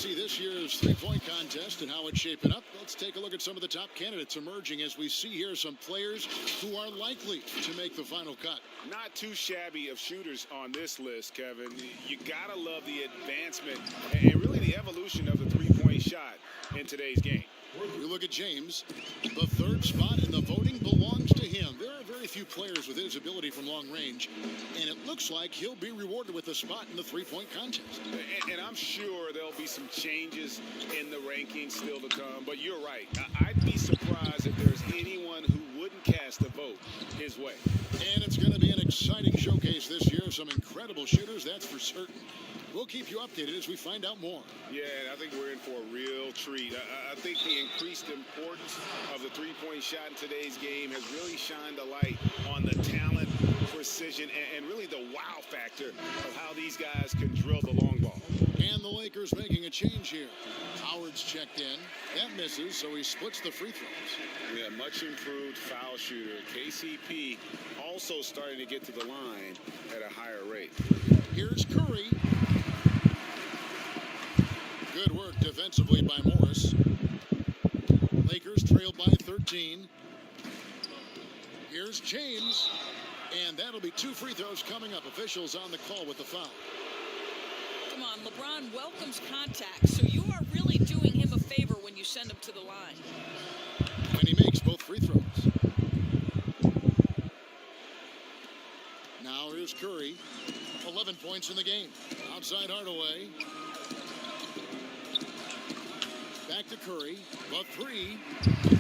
This year's three-point contest and how it's shaping up. Let's take a look at some of the top candidates emerging as we see here some players who are likely to make the final cut. Not too shabby of shooters on this list, Kevin. You gotta love the advancement and really the evolution of the three-point shot in today's game. You look at James, the third spot in the voting belongs to him. There are very few players with his ability from long range, and it looks like he'll be rewarded with a spot in the three-point contest. And I'm sure there'll be some changes in the rankings still to come, but you're right. I'd be surprised if there's anyone who wouldn't cast a vote his way. And it's going to be an exciting showcase this year. Some incredible shooters, that's for certain. We'll keep you updated as we find out more. Yeah, I think we're in for a real treat. I think the increased importance of the three-point shot in today's game has really shined a light on the talent, precision, and really the wow factor of how these guys can drill the long ball. And the Lakers making a change here. Howard's checked in. That misses, so he splits the free throws. Yeah, much improved foul shooter. KCP also starting to get to the line at a higher rate. Here's Curry. Good work defensively by Morris. Lakers trail by 13. Here's James. And that'll be 2 free throws coming up. Officials on the call with the foul. Come on, LeBron welcomes contact, so you are really doing him a favor when you send him to the line. And he makes both free throws. Now here's Curry. 11 points in the game. Outside Hardaway. Back to Curry. The three.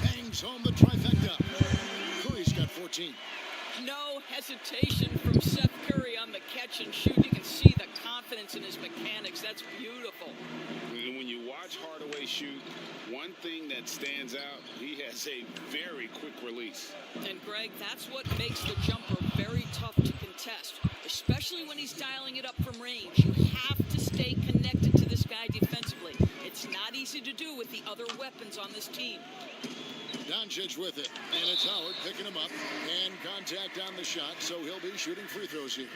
Bangs home the trifecta. Curry's got 14. No hesitation from Seth Curry on the catch and shoot. You can see the confidence in his mechanics. That's beautiful. And when you watch Hardaway shoot, one thing that stands out, he has a very quick release. And Greg, that's what makes the jumper very tough to contest, especially when he's dialing it up from range. You have to stay connected to this guy defensively. It's not easy to do with the other weapons on this team. Doncic with it, and it's Howard picking him up, and contact on the shot, so he'll be shooting free throws here.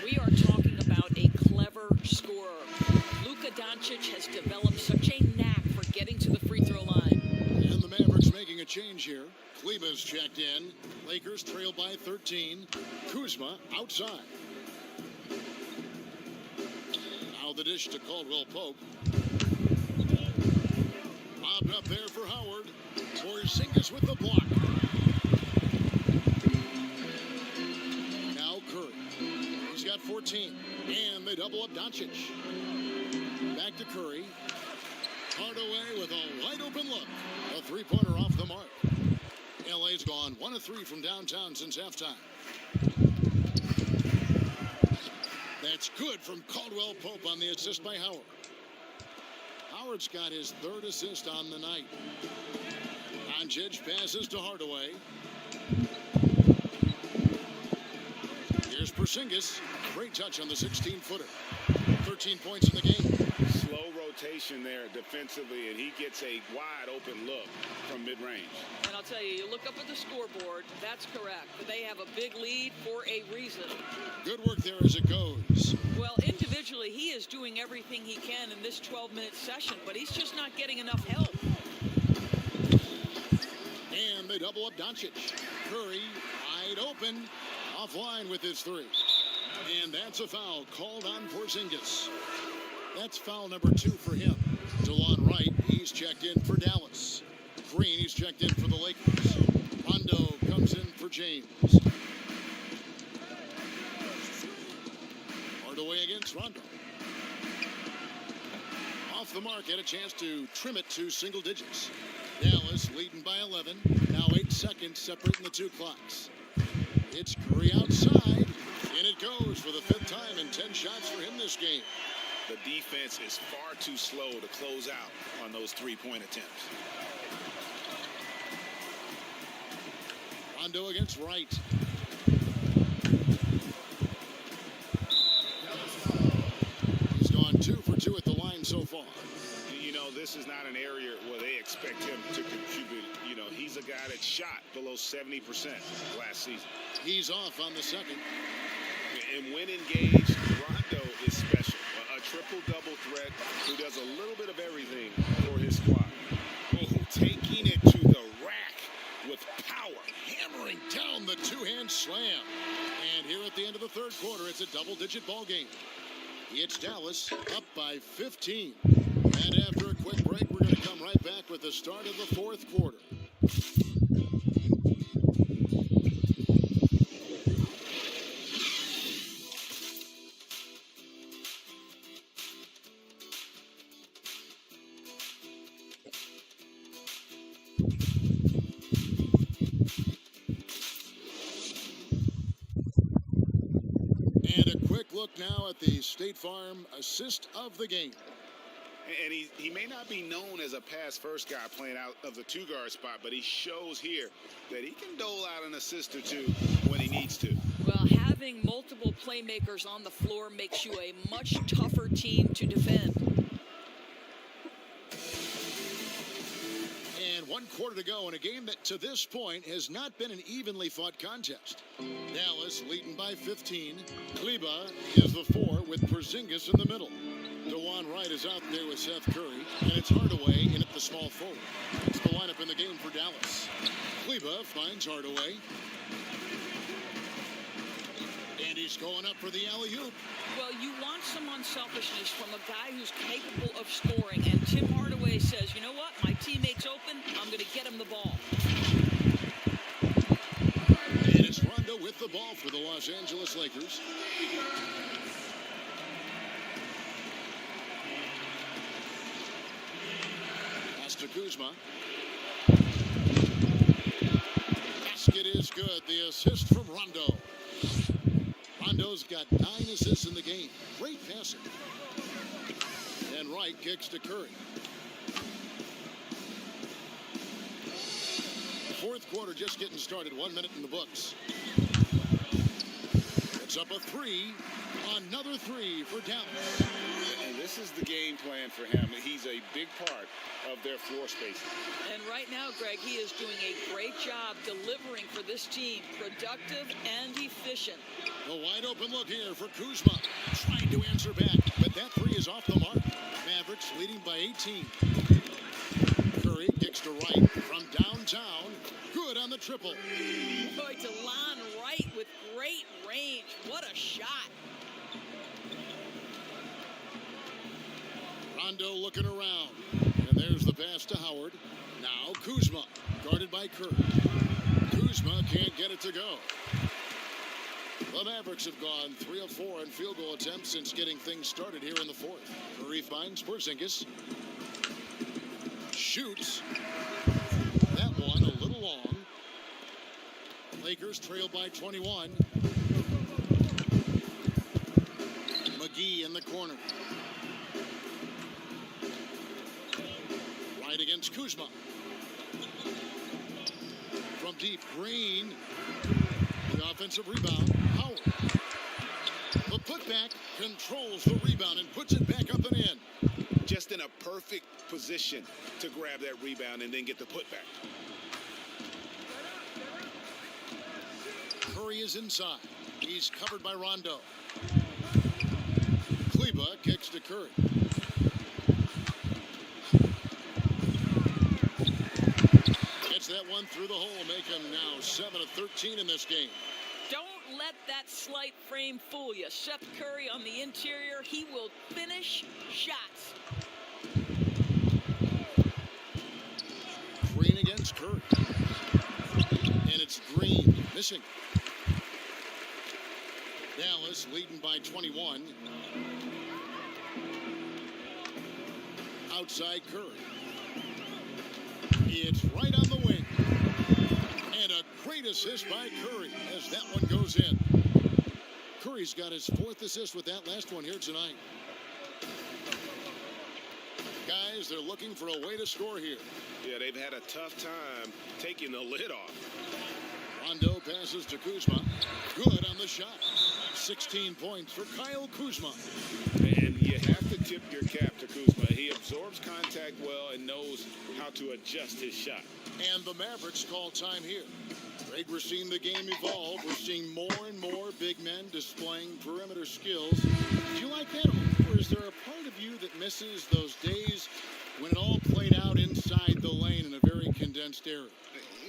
We are talking about a clever scorer. Luka Doncic has developed such a knack for getting to the free throw line. And the Mavericks making a change here. Kleba's checked in. Lakers trail by 13. Kuzma outside. Now the dish to Caldwell Pope. Lobbed up there for Howard. Porzingis with the block. Now Curry. He's got 14. And they double up Doncic. Back to Curry. Hardaway with a wide open look. A three-pointer off the mark. LA's gone 1 of 3 from downtown since halftime. That's good from Caldwell Pope on the assist by Howard. Howard's got his 3rd assist on the night. Doncic passes to Hardaway. Here's Porzingis. Great touch on the 16-footer. 13 points in the game. Slow rotation there defensively, and he gets a wide open look from mid-range. And I'll tell you, you look up at the scoreboard, that's correct. They have a big lead for a reason. Good work there as it goes. Well, individually, he is doing everything he can in this 12-minute session, but he's just not getting enough help. And they double up Doncic. Curry wide open. Offline with his 3. And that's a foul called on Porzingis. That's foul number 2 for him. DeLon Wright, he's checked in for Dallas. Green, he's checked in for the Lakers. Rondo comes in for James. Hardaway against Rondo. Off the mark, had a chance to trim it to single digits. Dallas leading by 11. Now 8 seconds separating the 2 clocks. It's Curry outside, and it goes for the 5th time and 10 shots for him this game. The defense is far too slow to close out on those 3-point attempts. Rondo against Wright. He's gone 2 for 2 at the line so far. You know, this is not an area where they expect him to contribute. You know, he's a guy that shot below 70% last season. He's off on the second. And when engaged, Rondo is special. A triple-double threat who does a little bit of everything for his squad. Oh, taking it to the rack with power. Hammering down the 2-hand slam. And here at the end of the 3rd quarter, it's a double-digit ball game. It's Dallas up by 15. And after a quick break, we're going to come right back with the start of the 4th quarter. And a quick look now at the State Farm assist of the game. And he may not be known as a pass-first guy playing out of the 2-guard spot, but he shows here that he can dole out an assist or 2 when he needs to. Well, having multiple playmakers on the floor makes you a much tougher team to defend. And 1 quarter to go in a game that to this point has not been an evenly fought contest. Dallas leading by 15. Kleber is the 4 with Porzingis in the middle. DeLon Wright is out there with Seth Curry, and it's Hardaway in at the small forward. It's the lineup in the game for Dallas. Kleber finds Hardaway. And he's going up for the alley-oop. Well, you want some unselfishness from a guy who's capable of scoring, and Tim Hardaway says, you know what, my teammate's open, I'm going to get him the ball. And it's Rondo with the ball for the Los Angeles Lakers. To Kuzma. Basket is good. The assist from Rondo. Rondo's got 9 assists in the game. Great passing. And Wright kicks to Curry. The 4th quarter just getting started. 1 minute in the books. It's up a 3. Another 3 for Dallas. And this is the game plan for him. He's a big part of their floor spacing. And right now, Greg, he is doing a great job delivering for this team. Productive and efficient. A wide open look here for Kuzma. Trying to answer back, but that 3 is off the mark. Mavericks leading by 18. Curry kicks to Wright from downtown. Good on the triple. Boy, DeLon Wright with great range. What a shot. Rondo looking around. And there's the pass to Howard. Now Kuzma, guarded by Kerr. Kuzma can't get it to go. The Mavericks have gone 3 of 4 in field goal attempts since getting things started here in the fourth. Curry finds Porzingis. Shoots. That one a little long. Lakers trail by 21. McGee in the corner. Right against Kuzma. From deep, Green. The offensive rebound, Howard. The putback controls the rebound and puts it back up and in. Just in a perfect position to grab that rebound and then get the putback. Curry is inside. He's covered by Rondo. Kleba kicks to Curry. Gets that one through the hole, make him now 7 of 13 in this game. Don't let that slight frame fool you. Seth Curry on the interior, he will finish shots. Green against Curry. And it's Green missing. Dallas leading by 21. Outside Curry. It's right on the wing. And a great assist by Curry as that one goes in. Curry's got his 4th assist with that last one here tonight. Guys, they're looking for a way to score here. Yeah, they've had a tough time taking the lid off. Rondo passes to Kuzma. Good on the shot. 16 points for Kyle Kuzma. And you have to tip your cap to Kuzma. He absorbs contact well and knows how to adjust his shot. And the Mavericks call time here. Greg, we're seeing the game evolve. We're seeing more and more big men displaying perimeter skills. Do you like that? Or is there a part of you that misses those days when it all played out inside the lane in a very condensed area?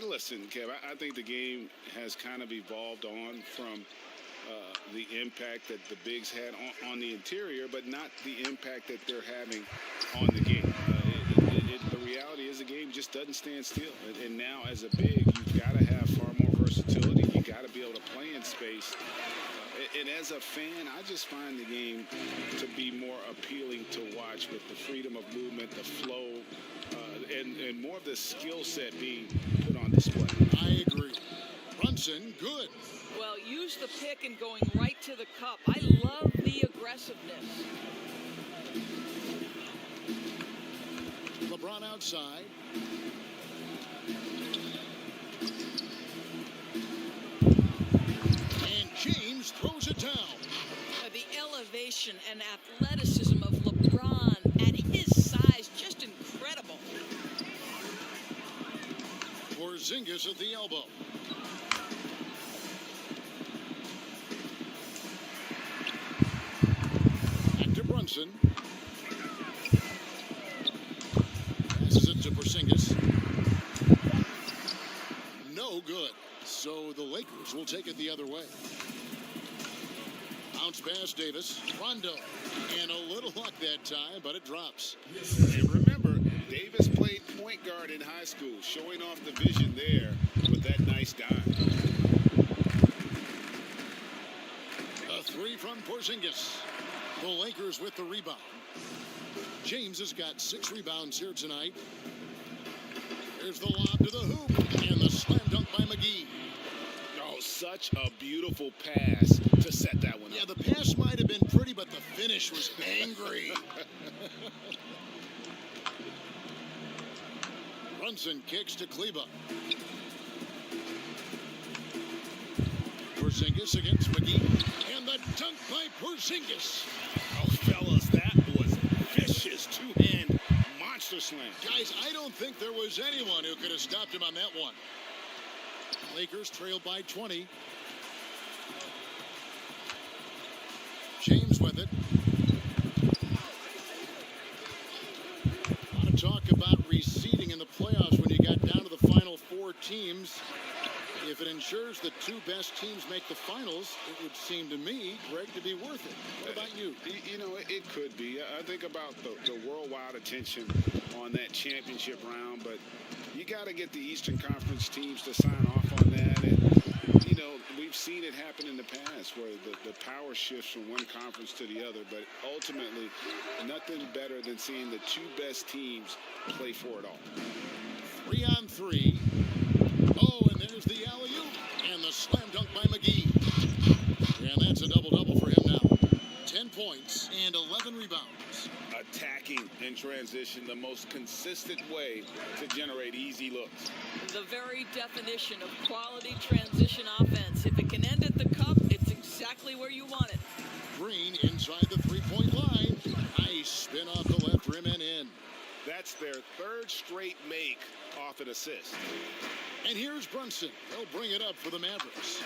Listen, Kev, I think the game has kind of evolved on from the impact that the bigs had on the interior, but not the impact that they're having on the game. The reality is the game just doesn't stand still. And now as a big, you've got to have far more versatility. You got to be able to play in space. And as a fan, I just find the game to be more appealing to watch with the freedom of movement, the flow, and more of the skill set being put on display. I agree. Brunson, good. Well, use the pick and going right to the cup. I love the aggressiveness. LeBron outside. And James throws it down. The elevation and athleticism of LeBron at his size, just incredible. Porzingis at the elbow. Back to Brunson. Passes it to Porzingis. No good. So the Lakers will take it the other way. Bounce pass Davis. Rondo. And a little luck that time, but it drops. And remember, Davis played point guard in high school, showing off the vision there with that nice dime. A three from Porzingis. The Lakers with the rebound. James has got 6 rebounds here tonight. There's the lob to the hoop. And the slam dunk by McGee. Oh, such a beautiful pass to set that one up. Yeah, the pass might have been pretty, but the finish was angry. Brunson kicks to Kleba. Porzingis against McGee. And the dunk by Porzingis. Oh, fellas, that was vicious two-hand monster slam. Guys, I don't think there was anyone who could have stopped him on that one. Lakers trail by 20. James with it. A lot of talk about receding in the playoffs when you got down to the final 4 teams. If it ensures the two best teams make the finals, it would seem to me, Greg, to be worth it. What about you? You know, it could be. I think about the worldwide attention on that championship round, but you got to get the Eastern Conference teams to sign off on that. And, you know, we've seen it happen in the past where the power shifts from one conference to the other, but ultimately, nothing better than seeing the two best teams play for it all. 3-on-3. Oh, and there's the alley-oop and the slam dunk by McGee. And that's a double-double for him now. 10 points and 11 rebounds. Attacking in transition, the most consistent way to generate easy looks. The very definition of quality transition offense. If it can end at the cup, it's exactly where you want it. Green inside the three-point line. Nice spin off the left rim and in. That's their third straight make off an assist. And here's Brunson. They'll bring it up for the Mavericks.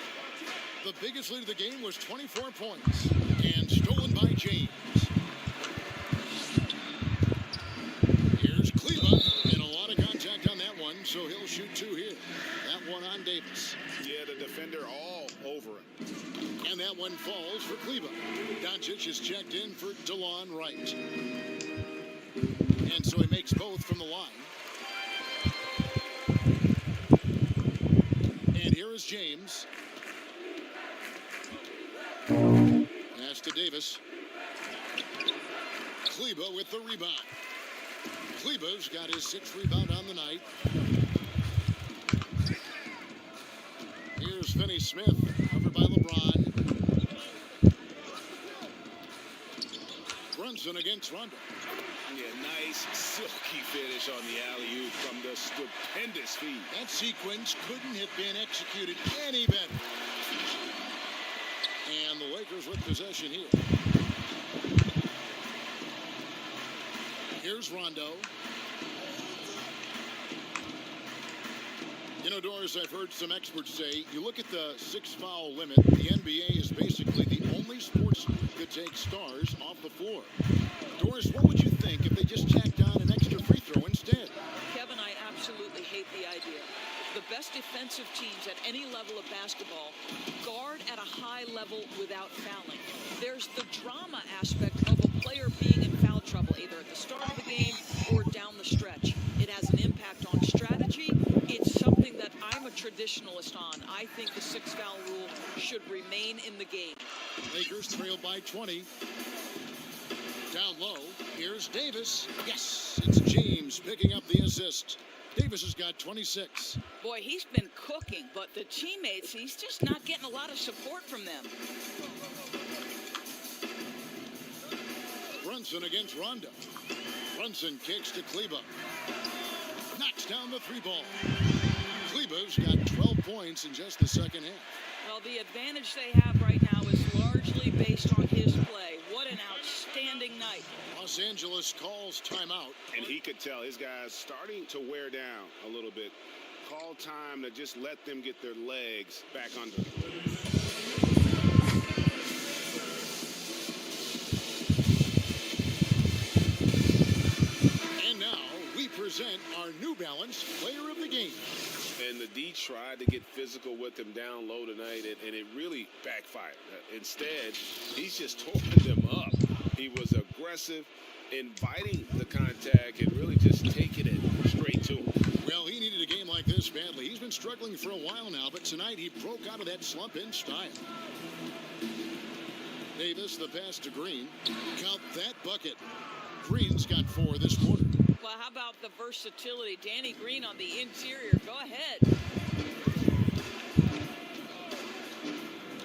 The biggest lead of the game was 24 points. And stolen by James. Here's Kleba. And a lot of contact on that one, so he'll shoot two here. That one on Davis. Yeah, the defender all over him. And that one falls for Kleba. Doncic is checked in for DeLon Wright. And so he makes both from the line. And here is James. Pass to Davis. Kleba with the rebound. Kleba's got his sixth rebound on the night. Here's Finney Smith, covered by LeBron. Brunson against Rondo. Yeah, nice silky finish on the alley-oop from the stupendous feed. That sequence couldn't have been executed any better. And the Lakers with possession here. Here's Rondo. You know, Doris, I've heard some experts say, you look at the 6-foul limit, the NBA is basically the only sports that takes stars off the floor. Doris, what would you think if they just tacked on an extra free throw instead? Kevin, I absolutely hate the idea. The best defensive teams at any level of basketball guard at a high level without fouling. There's the drama aspect of a player being in foul trouble, either at the start of the game or down the stretch. It has an impact on strategy. It's something that I'm a traditionalist on. I think the 6-foul rule should remain in the game. Lakers trail by 20. Down low, here's Davis. Yes, it's James picking up the assist. Davis has got 26. Boy, he's been cooking, but the teammates, he's just not getting a lot of support from them. Brunson against Rondo. Brunson kicks to Kleba. Knocks down the three ball. Kleba's got 12 points in just the second half. Well, the advantage they have right now is largely based on his play. What an outstanding night. Los Angeles calls timeout. And he could tell his guys starting to wear down a little bit. Call time to just let them get their legs back under. And now we present our New Balance Player of the Game. And the D tried to get physical with him down low tonight, and it really backfired. Instead, he's just tore them up. He was aggressive, inviting the contact, and really just taking it straight to him. Well, he needed a game like this badly. He's been struggling for a while now, but tonight he broke out of that slump in style. Davis, the pass to Green. Count that bucket. Green's got 4 this quarter. Well, how about the versatility? Danny Green on the interior. Go ahead.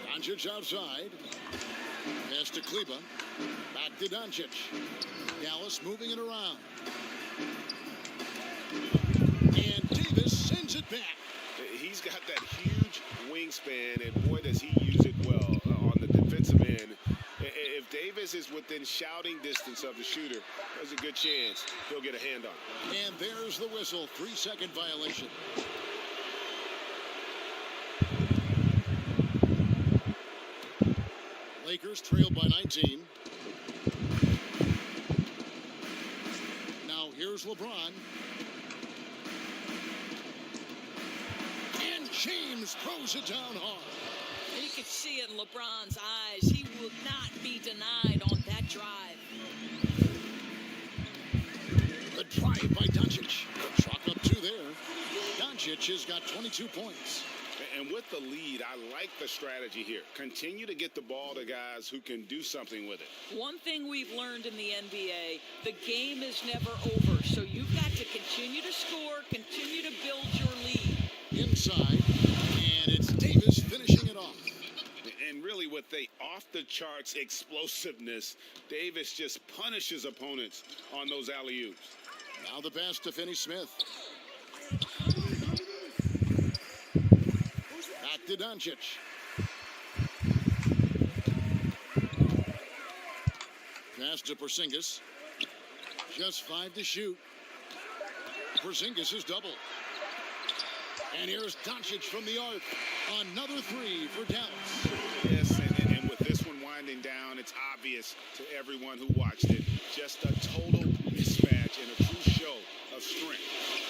Doncic outside. Pass to Kleba. Back to Doncic. Dallas moving it around. And Davis sends it back. He's got that huge wingspan, and boy, does he use it well on the defensive end. If Davis is within shouting distance of the shooter, there's a good chance he'll get a hand on it. And there's the whistle. 3-second violation. Lakers trail by 19. Now here's LeBron. And James throws it down hard. You could see it in LeBron's eyes. He will not be denied on that drive. The drive by Doncic. Chalk up 2 there. Doncic has got 22 points. And with the lead, I like the strategy here. Continue to get the ball to guys who can do something with it. One thing we've learned in the NBA, the game is never over. So you've got to continue to score, continue to build your lead. Inside, and it's Davis finishing it off. And really with the off-the-charts explosiveness, Davis just punishes opponents on those alley-oops. Now the pass to Finney-Smith. Back to Doncic. Pass to Porzingis. Just 5 to shoot. Porzingis is double. And here's Doncic from the arc. Another 3 for Dallas. Yes, and with this one winding down, it's obvious to everyone who watched it. Just a total mismatch and a true show of strength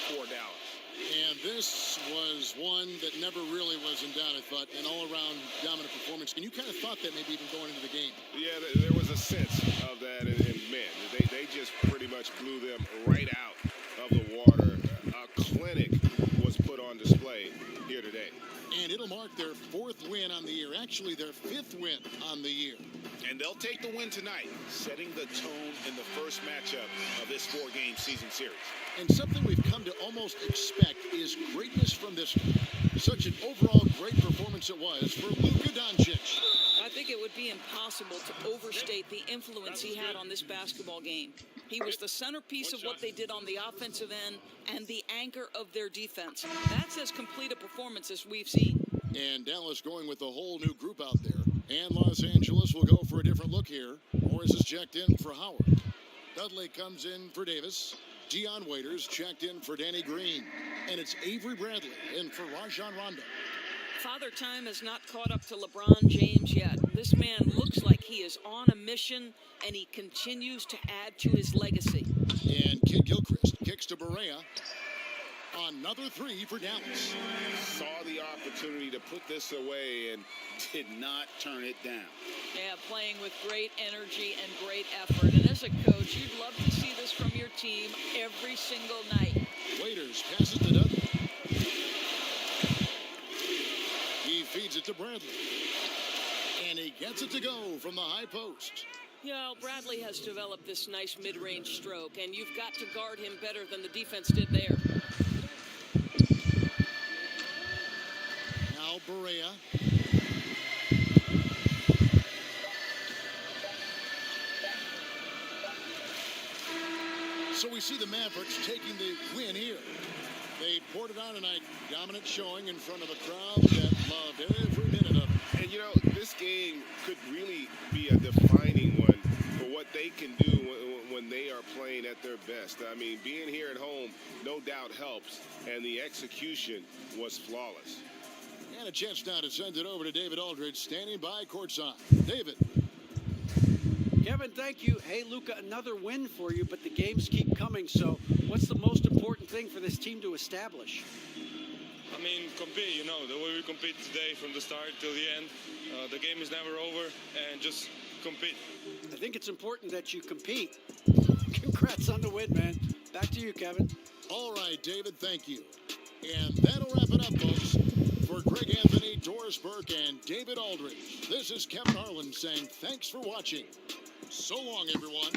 for Dallas. And this was one that never really was in doubt, I thought, an all-around dominant performance. And you kind of thought that maybe even going into the game. Yeah, there was a sense of that, and man, they just pretty much blew them right out of the water. A clinic was put on display here today. And it'll mark their 4th win on the year, actually their 5th win on the year. And they'll take the win tonight, setting the tone in the first matchup of this 4-game season series. And something we've come to almost expect is greatness from this one. Such an overall great performance it was for Luka Doncic. I think it would be impossible to overstate the influence he had on this basketball game. He was the centerpiece of what they did on the offensive end and the anchor of their defense. That's as complete a performance as we've seen. And Dallas going with a whole new group out there. And Los Angeles will go for a different look here. Morris is checked in for Howard. Dudley comes in for Davis. Dion Waiters checked in for Danny Green. And it's Avery Bradley in for Rajon Rondo. Father Time has not caught up to LeBron James yet. This man looks like he is on a mission, and he continues to add to his legacy. And Kid Gilchrist kicks to Barea. Another 3 for Dallas. Saw the opportunity to put this away and did not turn it down. Yeah, playing with great energy and great effort. And as a coach, you'd love to see this from your team every single night. Waiters passes to Dudley. He feeds it to Bradley. And he gets it to go from the high post. You know, Bradley has developed this nice mid-range stroke, and you've got to guard him better than the defense did there. Now Barea. So we see the Mavericks taking the win here. They poured it on tonight. Dominant showing in front of a crowd that loved every minute of it. And, you know, this game could really be a defining one for what they can do when they are playing at their best. I mean, being here at home no doubt helps, and the execution was flawless. And a chance now to send it over to David Aldridge, standing by courtside. David. Kevin, thank you. Hey, Luka, another win for you, but the games keep coming. So what's the most important thing for this team to establish? I mean, compete, you know, the way we compete today from the start till the end. The game is never over, and just compete. I think it's important that you compete. Congrats on the win, man. Back to you, Kevin. All right, David, thank you. And that'll wrap it up, folks. For Greg Anthony, Doris Burke, and David Aldridge, this is Kevin Harlan saying thanks for watching. So long, everyone.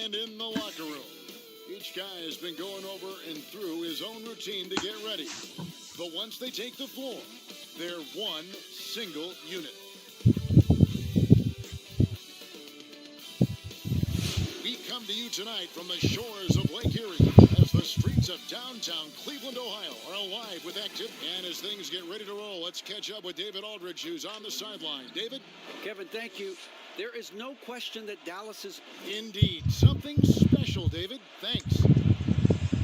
And in the locker room, each guy has been going over and through his own routine to get ready. But once they take the floor, they're one single unit. We come to you tonight from the shores of Lake Erie as the streets of downtown Cleveland, Ohio are alive with activity. And as things get ready to roll, let's catch up with David Aldridge, who's on the sideline. David? Kevin, thank you. There is no question that Dallas is... Indeed. Something special, David. Thanks.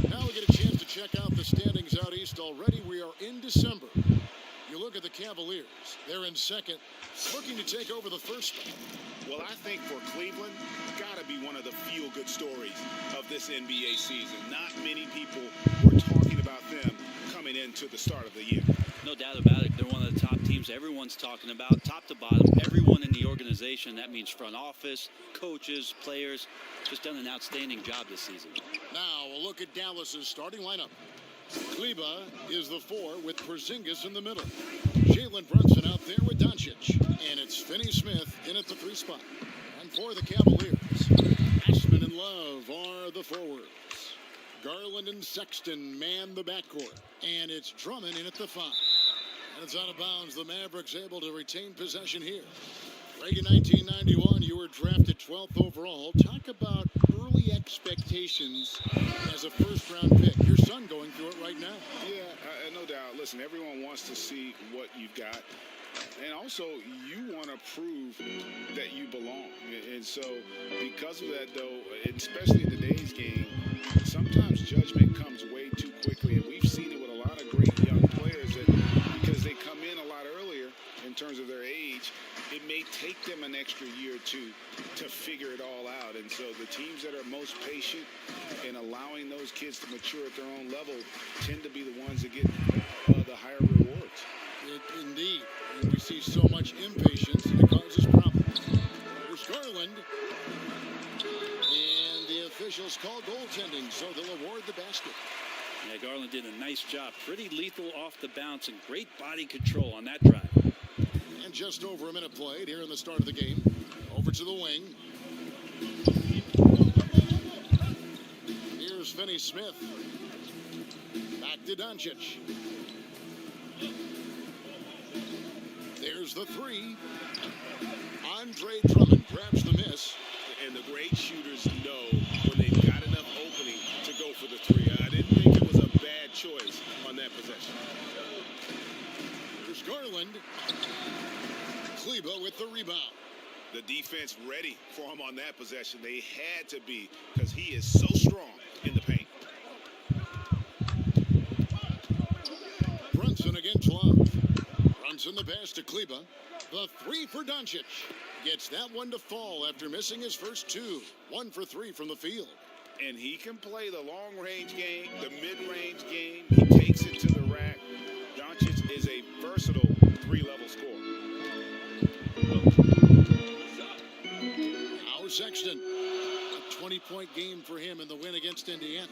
Now we get a chance to check out the standings out east already. We are in December. You look at the Cavaliers. They're in second, looking to take over the first spot. Well, I think for Cleveland, got to be one of the feel-good stories of this NBA season. Not many people were talking about them coming into the start of the year. No doubt about it. They're one of the top teams everyone's talking about, top to bottom. Everyone in the organization, that means front office, coaches, players, just done an outstanding job this season. Now a look at Dallas's starting lineup. Kleba is the 4 with Porzingis in the middle. Jalen Brunson out there with Doncic. And it's Finney-Smith in at the 3 spot. And for the Cavaliers, Ashman and Love are the forwards. Garland and Sexton man the backcourt. And it's Drummond in at the 5. And it's out of bounds. The Mavericks able to retain possession here. Reagan, 1991, you were drafted 12th overall. Talk about early expectations as a first-round pick. Your son going through it right now. Yeah, no doubt. Listen, everyone wants to see what you've got. And also, you want to prove that you belong. And so, because of that, though, especially in today's game, sometimes judgment comes way too quickly. And we've seen it with a lot of great young players that because they come in a lot earlier in terms of their age, it may take them an extra year or two to figure it all out. And so the teams that are most patient in allowing those kids to mature at their own level tend to be the ones that get the higher rewards. Indeed. And we see so much impatience and it causes problems. There's Garland. And the officials call goaltending, so they'll award the basket. Yeah, Garland did a nice job. Pretty lethal off the bounce and great body control on that drive. And just over a minute played here in the start of the game. Over to the wing. Here's Finney-Smith. Back to Doncic. There's the three. Andre Drummond grabs the miss. And the great shooters know when they've got enough opening to go for the three. I didn't think it was a bad choice on that possession. There's Garland. Kleber with the rebound. The defense ready for him on that possession. They had to be, because he is so strong in the paint. Brunson against Love. Brunson the pass to Kleber. The three for Doncic. Gets that one to fall after missing his first two. 1 for 3 from the field. And he can play the long-range game, the mid-range game. He takes it to the rack. Doncic is a versatile three-level scorer. Now Sexton. A 20-point game for him in the win against Indiana.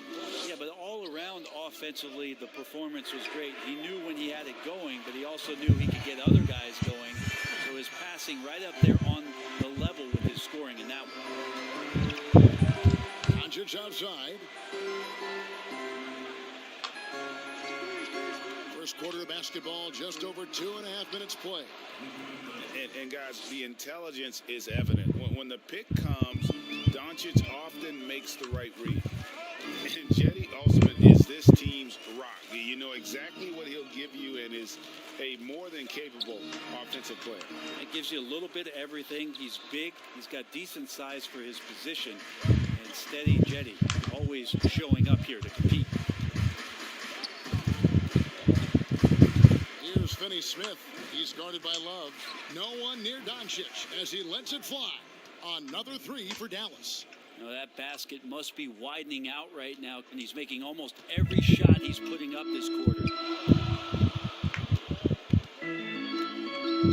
Yeah, but all around offensively, the performance was great. He knew when he had it going, but he also knew he could get other guys going. So his passing right up there on the level with his scoring in that one. Doncic outside. First quarter of basketball, just over 2.5 minutes play. And guys, the intelligence is evident. When the pick comes, Doncic often makes the right read. And Cedi Osman is this team's rock. You know exactly what he'll give you and is a more than capable offensive player. It gives you a little bit of everything. He's big. He's got decent size for his position. And steady Cedi, always showing up here to compete. Here's Finney-Smith. He's guarded by Love. No one near Doncic as he lets it fly. Another three for Dallas. Now that basket must be widening out right now, and he's making almost every shot he's putting up this quarter.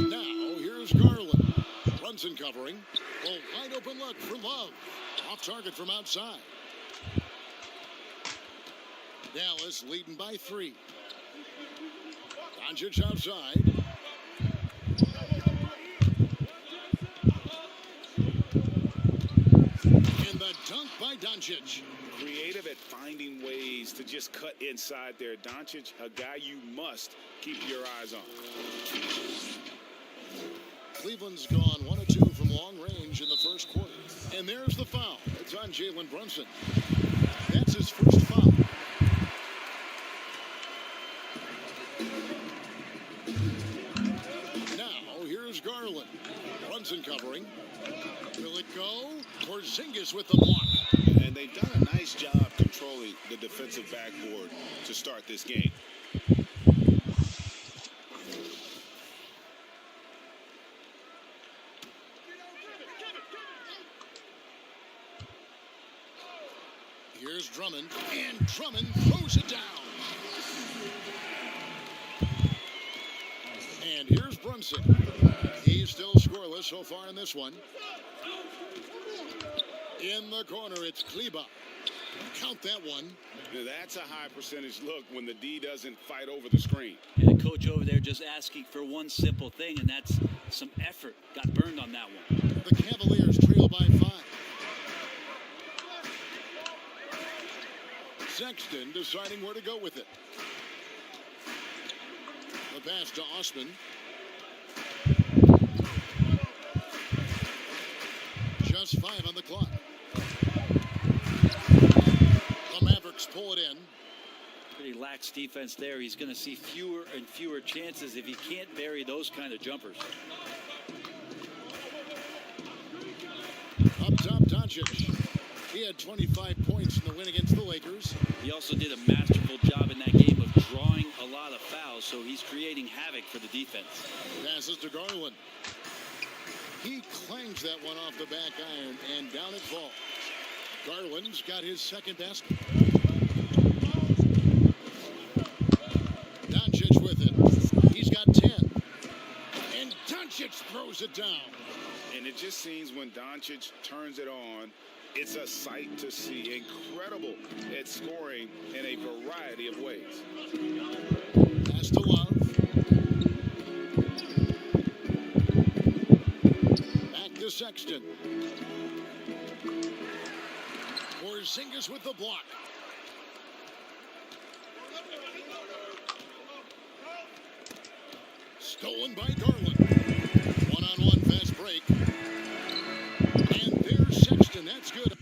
Now here's Garland. Brunson covering. A wide open look for Love. Off target from outside. Dallas leading by 3. Doncic outside. And the dunk by Doncic. Creative at finding ways to just cut inside there. Doncic, a guy you must keep your eyes on. Cleveland's gone 1 of 2 from long range in the first quarter. And there's the foul. It's on Jalen Brunson. That's his first foul. Now, here's Garland. Brunson covering. Will it go? Porzingis with the block. And they've done a nice job controlling the defensive backboard to start this game. Here's Drummond, and Drummond throws it down. And here's Brunson. He's still scoreless so far in this one. In the corner, it's Kleber. Count that one. That's a high percentage look when the D doesn't fight over the screen. And the coach over there just asking for one simple thing, and that's some effort. Got burned on that one. The Cavaliers trail by 5. Sexton deciding where to go with it. The pass to Osman. Just 5 on the clock. The Mavericks pull it in. Pretty lax defense there. He's going to see fewer and fewer chances if he can't bury those kind of jumpers. Up top, Doncic. He had 25 points in the win against the Lakers. He also did a masterful job in that game of drawing a lot of fouls, so he's creating havoc for the defense. Passes to Garland. He clangs that one off the back iron, and down it falls. Garland's got his second basket. Doncic with it. He's got 10. And Doncic throws it down. And it just seems when Doncic turns it on, it's a sight to see. Incredible at scoring in a variety of ways. Pass to Love. Back to Sexton. Porzingis with the block. Stolen by Garland. One-on-one fast break. And there's Sexton. That's good.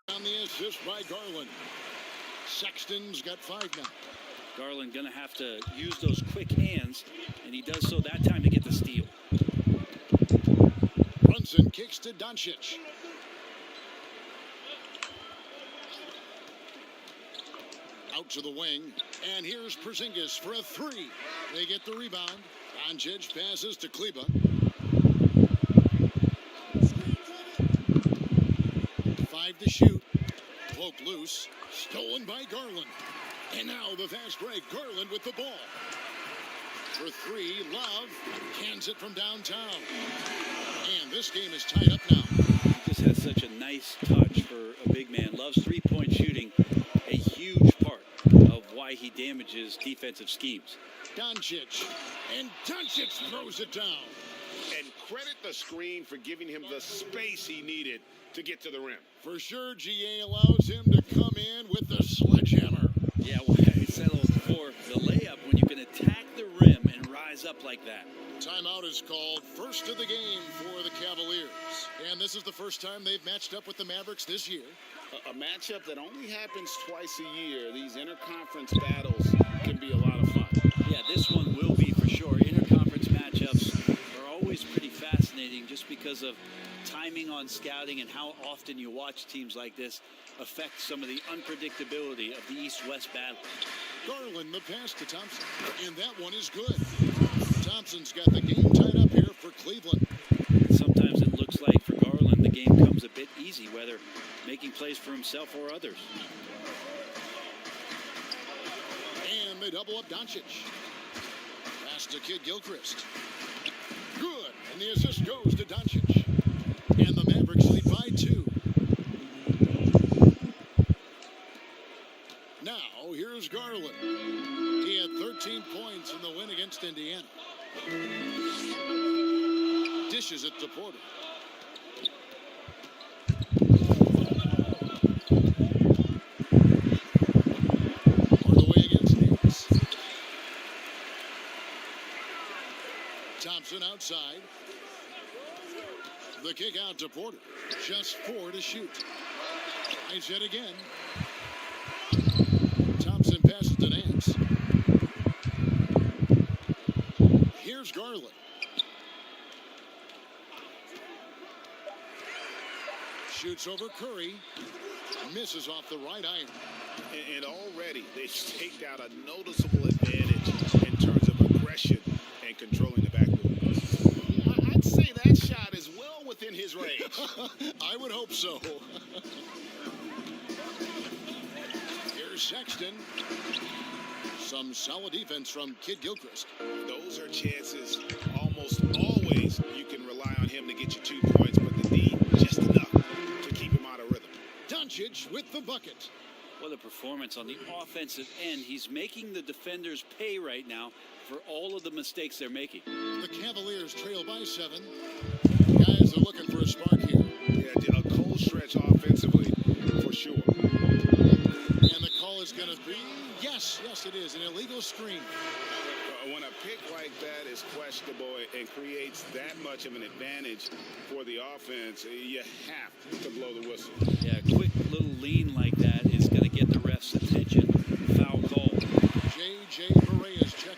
On the assist by Garland. Sexton's got 5 now. Garland going to have to use those quick hands, and he does so that time to get the steal. Brunson kicks to Doncic. Out to the wing, and here's Porzingis for a 3. They get the rebound. Doncic passes to Kleba. 5 to shoot. Cloak loose. Stolen by Garland. And now the fast break. Garland with the ball. For 3, Love cans it from downtown. And this game is tied up now. He just has such a nice touch for a big man. Love's three-point shooting, a huge part of why he damages defensive schemes. Doncic. And Doncic throws it down. And credit the screen for giving him the space he needed to get to the rim. For sure, GA allows him to come in with the sledgehammer. Yeah, well, I said before, the layup, when you can attack the rim and rise up like that. Timeout is called. First of the game for the Cavaliers. And this is the first time they've matched up with the Mavericks this year. A matchup that only happens twice a year. These interconference battles can be a lot of fun. Yeah, this one will be for sure. Interconference matchups are always pretty fascinating just because of timing on scouting and how often you watch teams like this affect some of the unpredictability of the East-West battle. Garland, the pass to Thompson. And that one is good. Thompson's got the game tied up here for Cleveland. Sometimes it looks like for Garland the game comes a bit easy, whether making plays for himself or others. And they double up Doncic. Pass to Kid Gilchrist. Good. And the assist goes to Doncic. And the Mavericks lead by 2. Now, here's Garland. He had 13 points in the win against Indiana. Dishes it to Porter. Hardaway against Davis. Thompson outside. The kick out to Porter. Just 4 to shoot. Nice hit again. Thompson passes to Nance. Here's Garland. Shoots over Curry. Misses off the right iron. And already they've staked out a noticeable advantage in terms of aggression and controlling the backboard. I'd say that shot is well within his range. I would hope so. Here's Sexton. Some solid defense from Kid Gilchrist. Those are chances almost always you can rely on him to get you 2 points, but the D just enough to keep him out of rhythm. Doncic with the bucket. What a performance on the offensive end. He's making the defenders pay right now for all of the mistakes they're making. The Cavaliers trail by 7. Guys are looking for a spark here. Yeah, a cold stretch offensively for sure. And the call is going to be, yes, it is, an illegal screen. When a pick like that is questionable and creates that much of an advantage for the offense, you have to blow the whistle. Yeah, a quick little lean like that is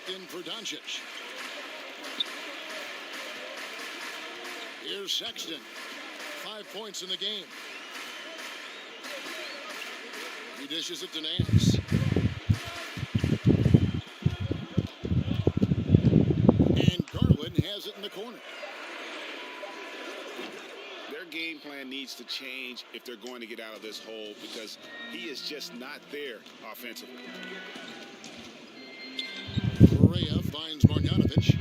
checked in for Doncic. Here's Sexton. 5 points in the game. He dishes it to Nance. And Garland has it in the corner. Their game plan needs to change if they're going to get out of this hole because he is just not there offensively. Correa finds Marjanovic.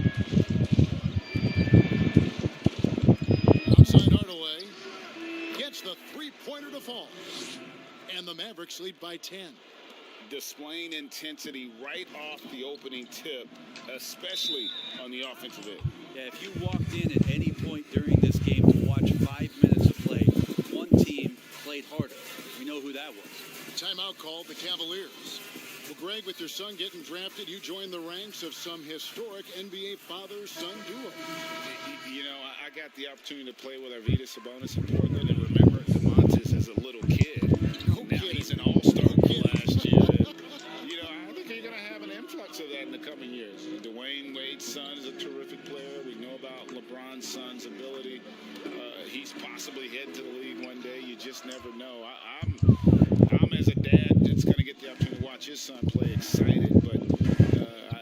Outside Hardaway. Gets the three-pointer to fall. And the Mavericks lead by 10. Displaying intensity right off the opening tip, especially on the offensive end. Yeah, if you walked in at any point during this game to watch 5 minutes of play, one team played harder. We know who that was. Timeout called the Cavaliers. Well, Greg, with your son getting drafted, you joined the ranks of some historic NBA father-son duo. You know, I got the opportunity to play with Arvydas Sabonis in Portland, and remember DeMontis as a little kid. Now he's an all-star last year. You know, I think you're going to have an influx of that in the coming years. Dwayne Wade's son is a terrific player. We know about LeBron's son's ability. He's possibly heading to the league one day. You just never know. I'm as a dad that's going to get the opportunity to watch his son play excited, but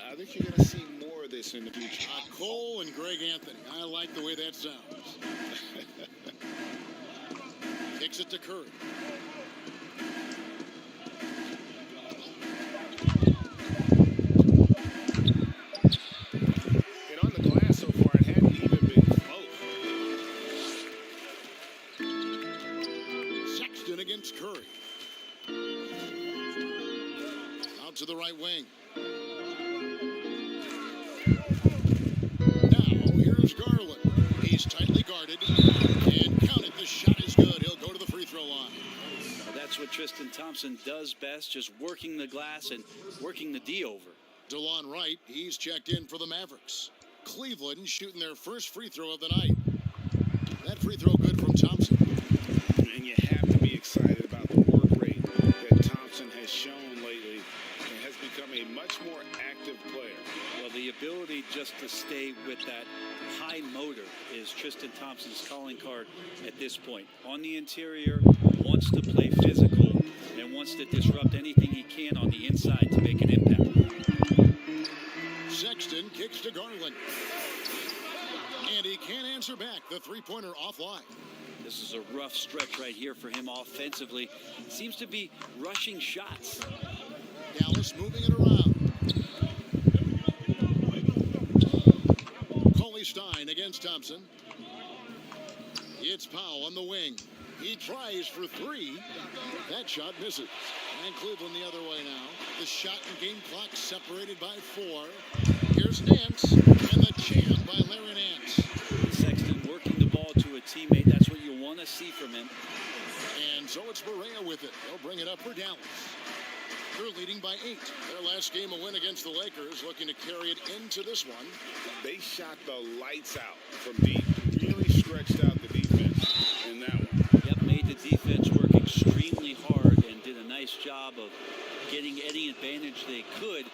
I think you're going to see more of this in the future. Cole and Greg Anthony. I like the way that sounds. Kicks it to Curry. And on the glass so far, it hadn't even been close. Sexton against Curry. Out to the right wing. Now, here's Garland. He's tightly guarded. And count it, the shot is good. He'll go to the free throw line. That's what Tristan Thompson does best, just working the glass and working the D over. DeLon Wright, he's checked in for the Mavericks. Cleveland shooting their first free throw of the night. That free throw good from Thompson. And you have to be excited about the work rate that Thompson has shown lately and has become a much more active player. Well, the ability just to stay with that high motor is Tristan Thompson's calling card at this point. On the interior, wants to play physical and wants to disrupt anything he can on the inside to make an impact. Sexton kicks to Garland. And he can't answer back. The three-pointer offline. This is a rough stretch right here for him offensively. Seems to be rushing shots. Dallas moving it around. Cauley Stein against Thompson. It's Powell on the wing. He tries for three. That shot misses. And Cleveland the other way now. The shot and game clock separated by 4. Here's Nance. And the jam by Larry Nance. Sexton working the ball to a teammate. That's what you want to see from him. And so it's Barea with it. They'll bring it up for Dallas. They're leading by 8. Their last game, a win against the Lakers, looking to carry it into this one. They shot the lights out from deep. Really stretched out the defense in that one. Yep, made the defense work extremely hard and did a nice job of getting any advantage they could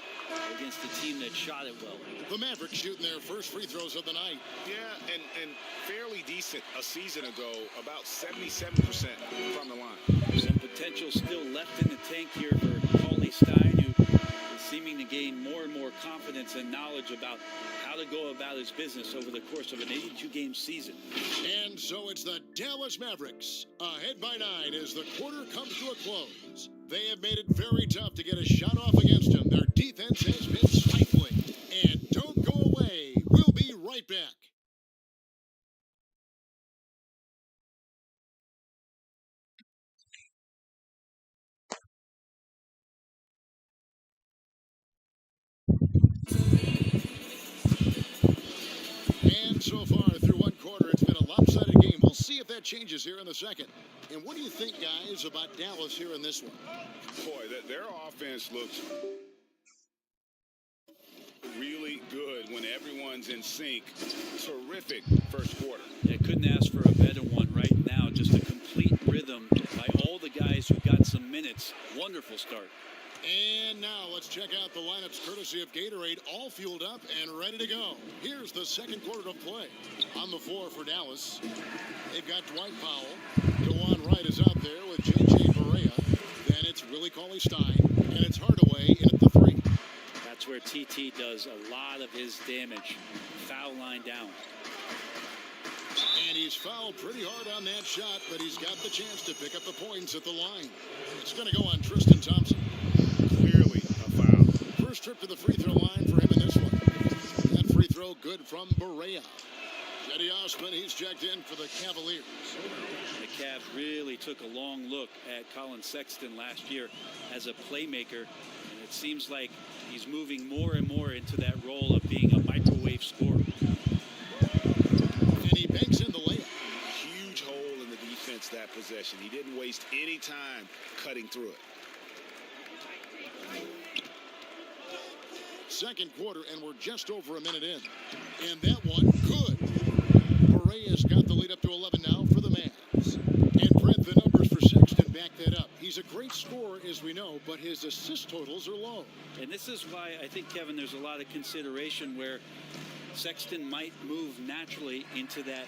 against a team that shot it well. The Mavericks shooting their first free throws of the night. Yeah, and fairly decent a season ago, about 77% from the line. Some potential still left in the tank here for Cauley Stein, who is seeming to gain more and more confidence and knowledge about how to go about his business over the course of an 82-game season. And so it's the Dallas Mavericks, ahead by 9 as the quarter comes to a close. They have made it very tough to get a shot off against them. Their defense has been stifling. And don't go away. We'll be right back. And so far through one quarter, it's been a lopsided game. We'll see if that changes here in the second. And what do you think, guys, about Dallas here in this one? Boy, their offense looks really good when everyone's in sync. Terrific first quarter. They couldn't ask for a better one right now. Just a complete rhythm by all the guys who got some minutes. Wonderful start. And now let's check out the lineups courtesy of Gatorade, all fueled up and ready to go. Here's the second quarter of play. On the floor for Dallas, they've got Dwight Powell. DeJuan Wright is out there with J.J. Barea. Then it's Willie Cauley-Stein, and it's Hardaway in at the 3. That's where TT does a lot of his damage. Foul line down. And he's fouled pretty hard on that shot, but he's got the chance to pick up the points at the line. It's going to go on Tristan Thompson. Clearly a foul. First trip to the free throw line for him in this one. That free throw good from Barea. Cedi Osman, he's checked in for the Cavaliers. The Cavs really took a long look at Colin Sexton last year as a playmaker, and it seems like he's moving more and more into that role of being a microwave scorer. And he banks in the layup. Huge hole in the defense that possession. He didn't waste any time cutting through it. Second quarter, and we're just over a minute in. And that one, good. Barea's got the lead up to 11 now for the Mavs. And Brent, the numbers for Sexton back that up. He's a great scorer, as we know, but his assist totals are low. And this is why I think, Kevin, there's a lot of consideration where Sexton might move naturally into that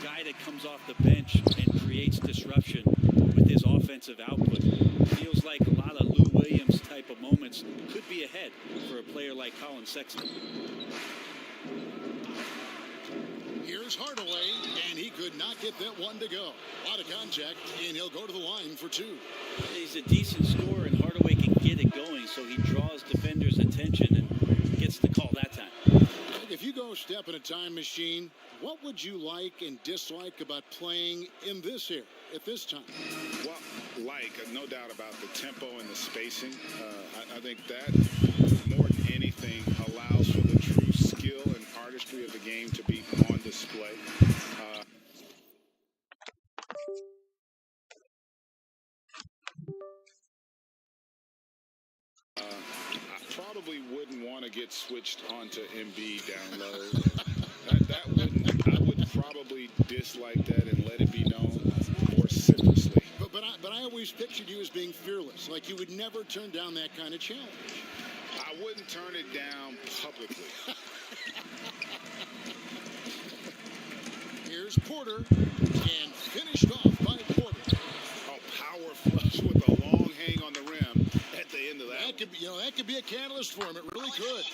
guy that comes off the bench and creates disruption with his offensive output. Feels like a lot of Lou Williams type of moments could be ahead for a player like Colin Sexton. Here's Hardaway, and he could not get that one to go. A lot of contact, and he'll go to the line for 2. He's a decent scorer, and Hardaway can get it going, so he draws defenders' attention and gets the call that time. If you go step in a time machine, what would you like and dislike about playing in this era at this time? Well, no doubt about the tempo and the spacing. I think that, more than anything, allows for the true skill and artistry of the game to be on display. I probably wouldn't want to get switched onto Embiid down low. I would probably dislike that and let it be known more seriously. But I always pictured you as being fearless, like you would never turn down that kind of challenge. I wouldn't turn it down publicly. Here's Porter, and finished off by Porter. Oh, power flush with a long hang on the rim at the end of that. That could be a catalyst for him. It really could.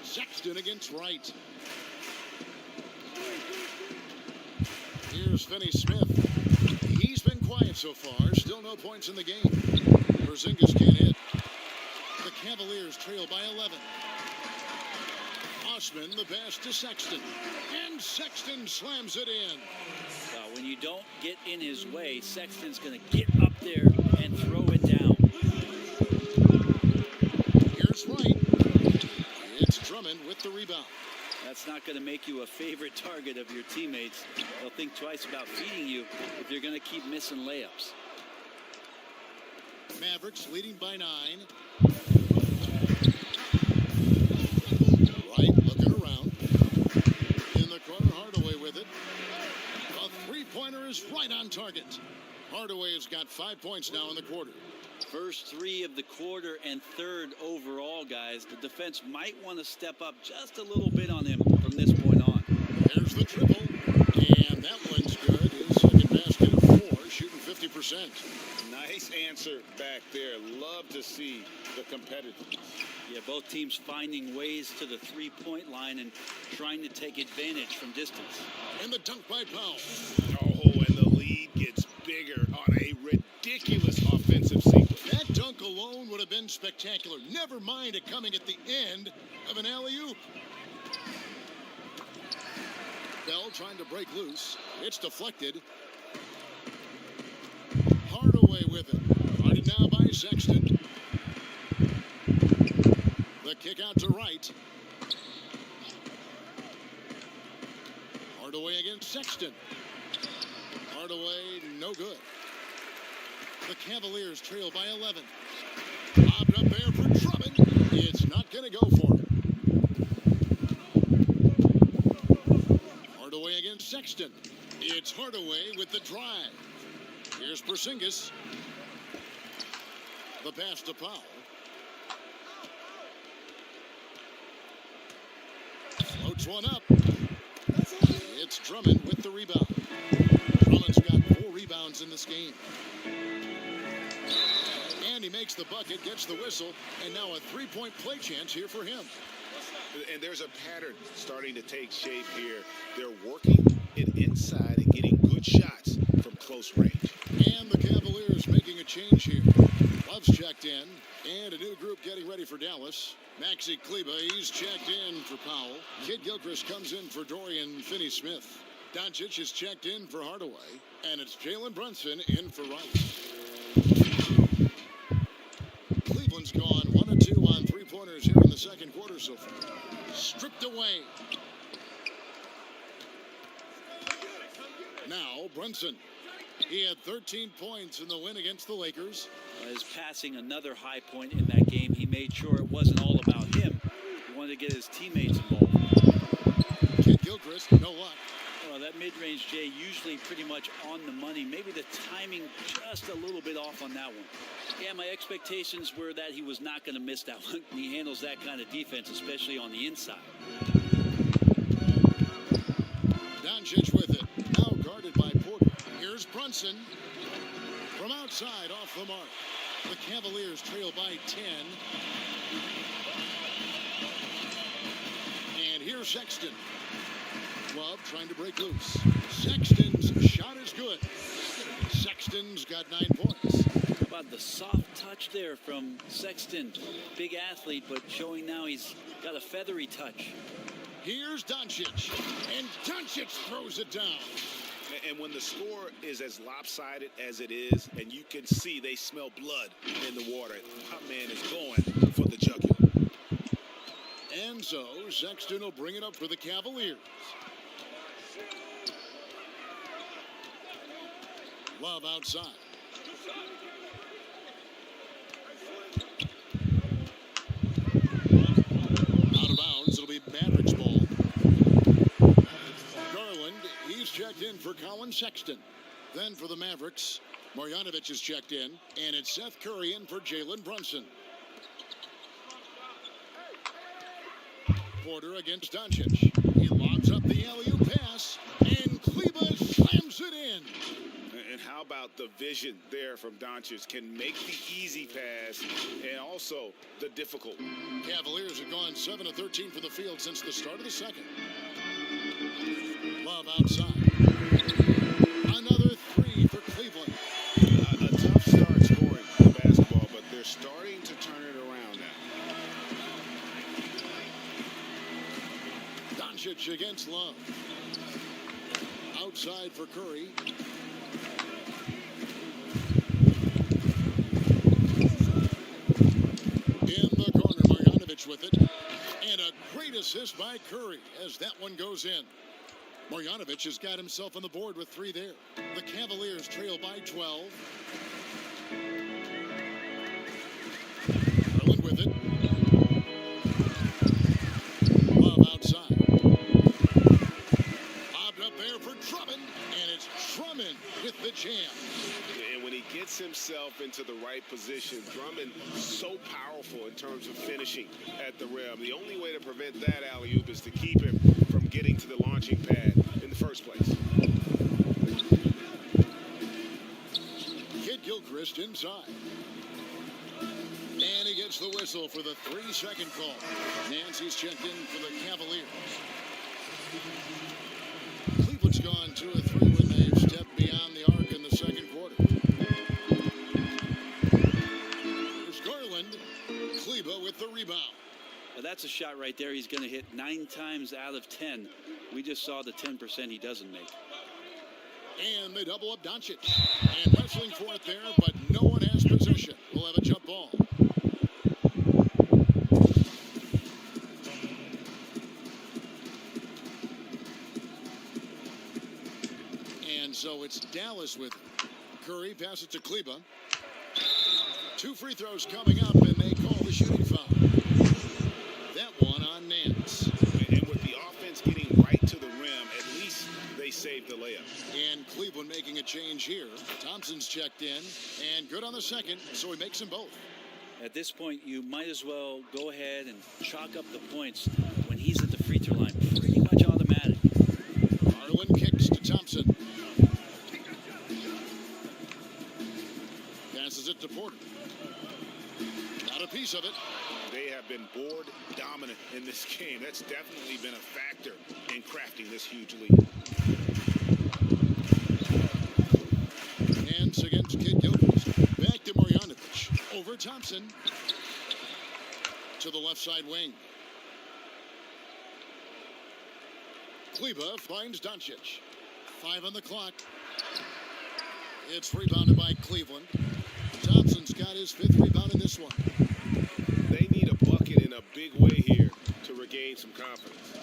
Sexton against Wright. Here's Finney-Smith. He's been quiet so far. Still no points in the game. Porzingis can't hit. The Cavaliers trail by 11. Osman the pass to Sexton. And Sexton slams it in. When you don't get in his way, Sexton's going to get up there and throw it down. Here's Wright. It's Drummond with the rebound. That's not going to make you a favorite target of your teammates. They'll think twice about feeding you if you're going to keep missing layups. Mavericks leading by 9. Wright looking around. In the corner, Hardaway with it. A three-pointer is right on target. Hardaway has got 5 points now in the quarter. First 3 of the quarter and third overall, guys. The defense might want to step up just a little bit on him from this point on. There's the triple, and that one's good. His second basket of 4, shooting 50%. Nice answer back there. Love to see the competitiveness. Yeah, both teams finding ways to the three-point line and trying to take advantage from distance. And the dunk by Powell. Oh, and the lead gets bigger on a ridiculous offensive sequence. That dunk alone would have been spectacular. Never mind it coming at the end of an alley-oop. Bell trying to break loose. It's deflected. Hardaway with it. Guarded now by Sexton. The kick out to Wright. Hardaway against Sexton. Hardaway, no good. The Cavaliers trail by 11. Lobbed up there for Drummond. It's not going to go for him. Hardaway against Sexton. It's Hardaway with the drive. Here's Porzingis. The pass to Powell. Floats one up. It's Drummond with the rebound. Drummond's got 4 rebounds in this game. And he makes the bucket, gets the whistle, and now a 3-point play chance here for him. And there's a pattern starting to take shape here. They're working it inside and getting good shots from close range. And the Cavaliers making a change here. Love's checked in, and a new group getting ready for Dallas. Maxi Kleber, he's checked in for Powell. Kid Gilchrist comes in for Dorian Finney-Smith. Doncic is checked in for Hardaway, and it's Jalen Brunson in for Rice. Cleveland's gone 1 of 2 on 3-pointers here in the second quarter so far. Stripped away. Now Brunson. He had 13 points in the win against the Lakers. His passing, another high point in that game. He made sure it wasn't all about him. He wanted to get his teammates involved. Kid Gilchrist, no luck. Well, that mid-range, Jay, usually pretty much on the money. Maybe the timing just a little bit off on that one. Yeah, my expectations were that he was not going to miss that one. He handles that kind of defense, especially on the inside. Doncic with it. Now guarded by Porter. Here's Brunson. From outside, off the mark. The Cavaliers trail by 10. And here's Sexton. Love trying to break loose. Sexton's shot is good. Sexton's got 9 points. How about the soft touch there from Sexton? Big athlete, but showing now he's got a feathery touch. Here's Doncic. And Doncic throws it down. And when the score is as lopsided as it is, and you can see they smell blood in the water, our man is going for the jugular. And so Sexton will bring it up for the Cavaliers. Love outside. Out of bounds, it'll be Mavericks ball. Garland, he's checked in for Colin Sexton. Then for the Mavericks, Marjanovic is checked in, and it's Seth Curry in for Jalen Brunson. Porter against Doncic. He lobs up the alley-oop pass, and Kleber slams it in. And how about the vision there from Doncic? Can make the easy pass and also the difficult. Cavaliers have gone 7 of 13 from the field since the start of the second. Love outside. Another 3 for Cleveland. A tough start scoring the basketball, but they're starting to turn it around now. Doncic against Love. Outside for Curry. In the corner, Marjanovic with it. And a great assist by Curry as that one goes in. Marjanovic has got himself on the board with 3 there. The Cavaliers trail by 12. Garland with it. Love outside. Bobbed up there for Drummond, and it's Drummond with the jam. And when he gets himself into the right position, Drummond so powerful in terms of finishing at the rim. The only way to prevent that alley-oop is to keep him from getting to the launching pad in the first place. Kid Gilchrist inside. And he gets the whistle for the 3-second call. Nancy's checked in for the Cavaliers. Cleveland's gone 2 of 3 when they've stepped beyond the arc in the second quarter. Here's Garland. Kleber with the rebound. Well, that's a shot right there. He's going to hit 9 times out of 10. We just saw the 10% he doesn't make. And they double up Doncic. And wrestling for it there, but no one has possession. We'll have a jump ball. And so it's Dallas with it. Curry passes to Kleber. 2 free throws coming up, and they call the shooting foul. That one on Nance. And with the offense it's getting right to the rim. At least they saved the layup. And Cleveland making a change here. Thompson's checked in, and good on the second, so he makes them both. At this point, you might as well go ahead and chalk up the points when he's at the free throw line. Pretty much automatic. Garland kicks to Thompson. Passes it to Porter. Got a piece of it. They have been board dominant in this game. That's definitely been a factor in crafting this huge lead. Hands against Kid Gilchrist. Back to Marjanovic. Over Thompson. To the left side wing. Kleba finds Doncic. 5 on the clock. It's rebounded by Cleveland. Thompson's got his 5th rebound in this one. They need a bucket in a big way here to regain some confidence.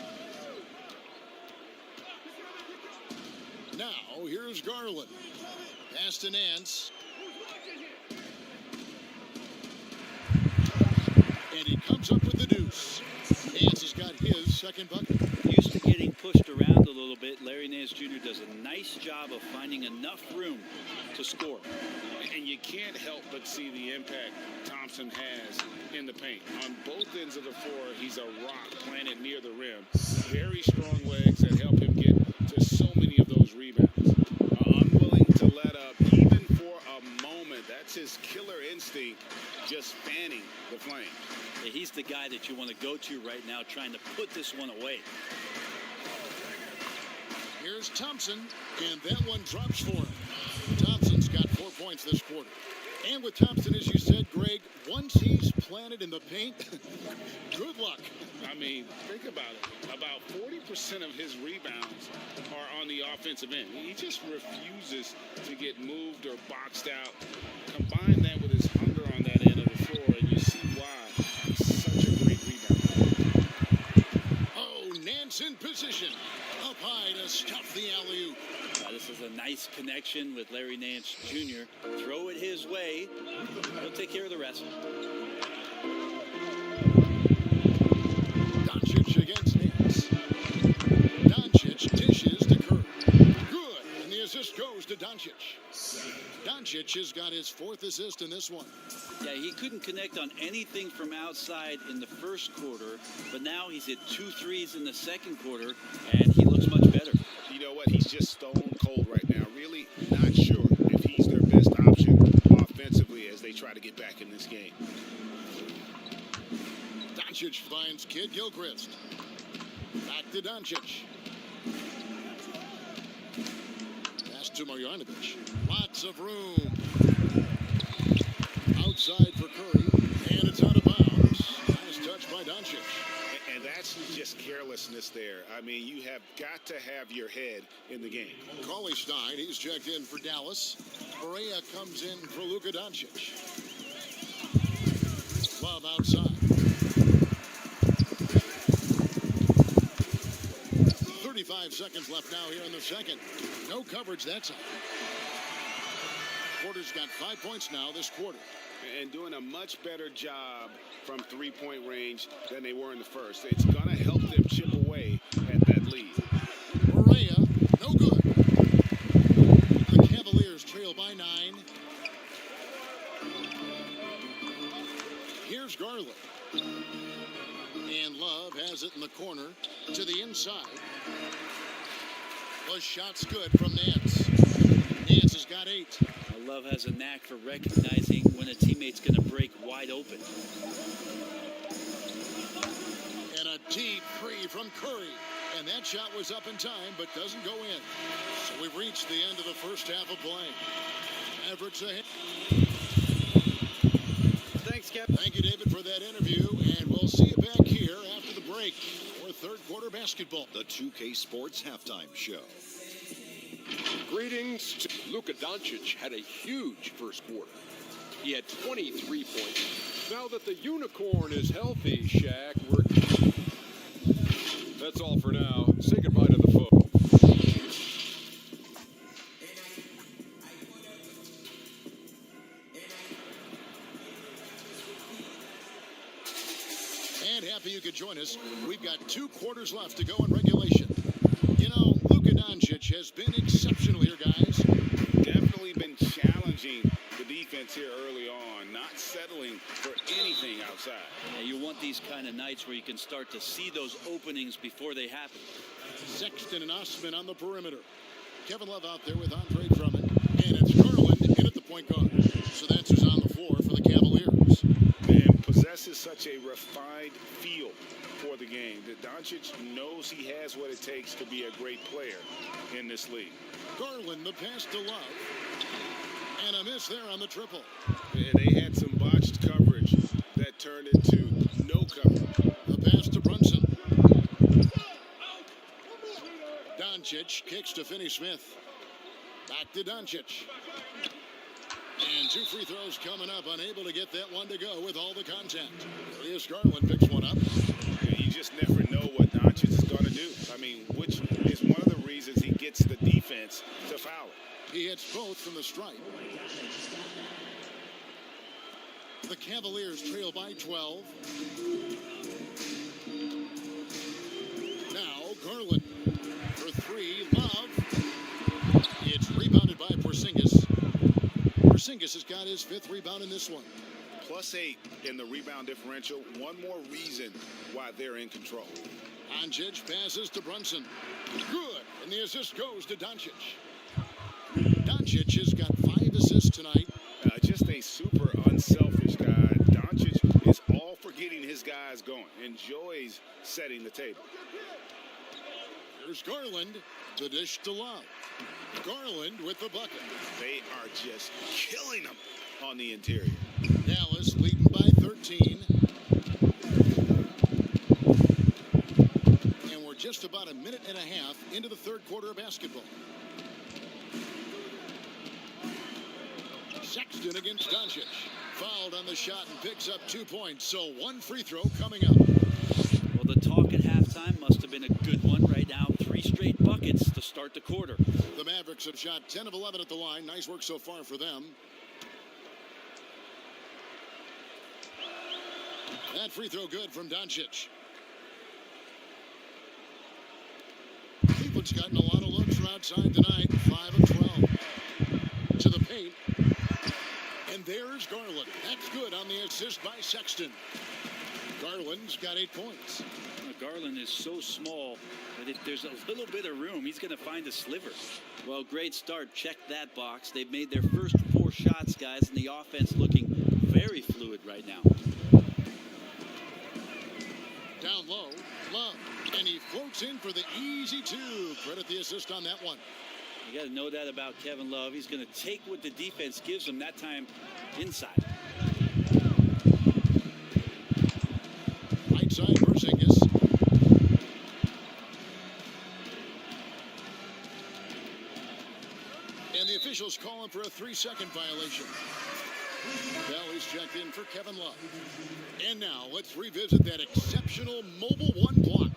Now, here's Garland. Pass to Nance. And he comes up with the deuce. Nance has got his second bucket. Used to getting pushed around a little bit, Larry Nance Jr. does a nice job of finding enough room to score. And you can't help but see the impact Thompson has in the paint. On both ends of the floor, he's a rock planted near the rim. Very strong legs that help him get to so many of those rebounds. Unwilling to let up even for a moment. That's his killer instinct, just fanning the flame. Yeah, he's the guy that you want to go to right now trying to put this one away. Here's Thompson, and that one drops for him. Thompson's got 4 points this quarter. And with Thompson, as you said, Greg, once he's planted in the paint, good luck. I mean, think about it. About 40% of his rebounds are on the offensive end. He just refuses to get moved or boxed out. Combine that with his hunger on that end of the floor, and you see why he's such a great rebounder. Oh, Nance in position. Up high to stuff the alley-oop. This is a nice connection with Larry Nance Jr. Throw it his way. He'll take care of the rest. Doncic against Nance. Doncic dishes to Curry. Good, and the assist goes to Doncic. Doncic has got his 4th assist in this one. Yeah, he couldn't connect on anything from outside in the first quarter, but now he's hit 2 threes in the second quarter, and he looks much better. You know what? He's just stone cold right now. Really not sure if he's their best option offensively as they try to get back in this game. Doncic finds Kid Gilchrist. Back to Doncic. Pass to Marjanovic. Lots of room. Outside for Curry, and it's out of bounds. Nice touch by Doncic. And that's just carelessness there. I mean, you have got to have your head in the game. Cauley Stein, he's checked in for Dallas. Correa comes in for Luka Doncic. Love outside. 35 seconds left now here in the second. No coverage that time. Porter's got 5 points now this quarter. And doing a much better job from three-point range than they were in the first. It's going to help them chip away at that lead. Correa, no good. The Cavaliers trail by 9. Here's Garland. And Love has it in the corner to the inside. The shot's good from Nance. Nance has got 8. Love has a knack for recognizing when a teammate's going to break wide open. And a deep three from Curry. And that shot was up in time, but doesn't go in. So we've reached the end of the first half of play. Mavericks ahead. Thanks, Cap. Thank you, David, for that interview. And we'll see you back here after the break for third quarter basketball. The 2K Sports Halftime Show. Greetings. Luka Doncic had a huge first quarter. He had 23 points. Now that the unicorn is healthy, Shaq, that's all for now. Say goodbye to the folks. And happy you could join us. We've got 2 quarters left to go in regulation. You know, Luka Doncic has been exceptional here, guys. Definitely been challenging the defense here early on, not settling for anything outside. Yeah, you want these kind of nights where you can start to see those openings before they happen. Sexton and Osman on the perimeter. Kevin Love out there with Andre Drummond. And it's Garland in at the point guard. So that's who's on the floor for the Cavaliers. And possesses such a refined feel for the game that Doncic knows he has what it takes to be a great player in this league. Garland, the pass to Love. And a miss there on the triple. And they had some botched coverage that turned into no coverage. The pass to Brunson. Doncic kicks to Finney-Smith. Back to Doncic. And 2 free throws coming up. Unable to get that one to go with all the contact. Darius Garland picks one up. You just never know what Doncic is going to do. I mean, which is one of the reasons he gets the defense to foul it. He hits both from the stripe. The Cavaliers trail by 12. Now Garland for 3. Love. It's rebounded by Porzingis. Porzingis has got his 5th rebound in this one. +8 in the rebound differential. One more reason why they're in control. Doncic passes to Brunson. Good. And the assist goes to Doncic. Doncic has got 5 assists tonight. Just a super unselfish guy. Doncic is all for getting his guys going. Enjoys setting the table. Here's Garland. The dish to Love. Garland with the bucket. They are just killing them on the interior. Dallas leading by 13. And we're just about a minute and a half into the 3rd quarter of basketball. Sexton against Doncic. Fouled on the shot and picks up 2 points. So 1 free throw coming up. Well, the talk at halftime must have been a good one. Right now, 3 straight buckets to start the quarter. The Mavericks have shot 10 of 11 at the line. Nice work so far for them. That free throw good from Doncic. Cleveland's gotten a lot of looks from outside tonight. 5 of 12. To the paint. And there's Garland. That's good on the assist by Sexton. Garland's got 8 points. Garland is so small that if there's a little bit of room, he's going to find a sliver. Well, great start. Check that box. They've made their first 4 shots, guys, and the offense looking very fluid right now. Down low, Love. And he floats in for the easy 2. Credit the assist on that one. You got to know that about Kevin Love. He's going to take what the defense gives him, that time inside. Right side, Porzingis. And the officials calling for a 3-second violation. Valley's checked in for Kevin Love. And now let's revisit that exceptional mobile 1 block.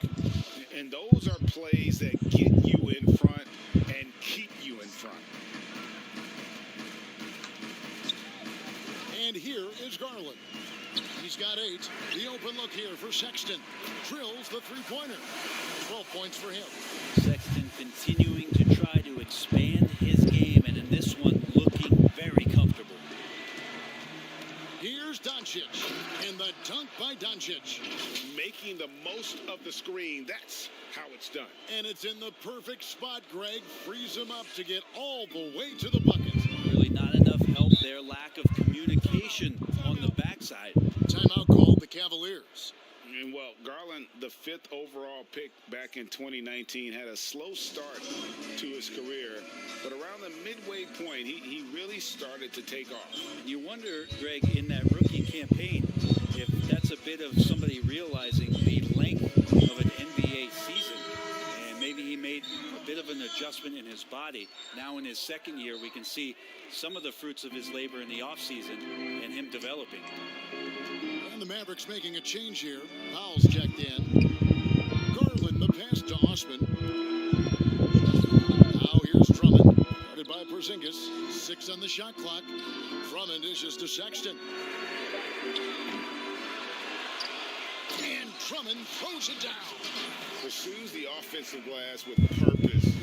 And those are plays that get you in front and keep you in front. And here is Garland. He's got 8. The open look here for Sexton. Drills the 3-pointer. 12 points for him. Sexton continuing to try to expand his game, and in this one looking very comfortable. Here's Doncic. And the dunk by Doncic. Making the most of the screen. That's how it's done. And it's in the perfect spot, Greg. Frees him up to get all the way to the bucket. Really not enough help there. Lack of communication on the backside. Timeout called the Cavaliers. And well, Garland, the 5th overall pick back in 2019, had a slow start to his career. But around the midway point, he really started to take off. You wonder, Greg, in that rookie campaign, if that's a bit of somebody realizing the length of an NBA season. And maybe he made a bit of an adjustment in his body. Now in his 2nd year, we can see some of the fruits of his labor in the offseason and him developing. And the Mavericks making a change here. Powell's checked in. Garland, the pass to Osman. Now here's Drummond. Guarded by Porzingis. 6 on the shot clock. Drummond dishes to Sexton. And Drummond throws it down. Pursues the offensive glass with purpose.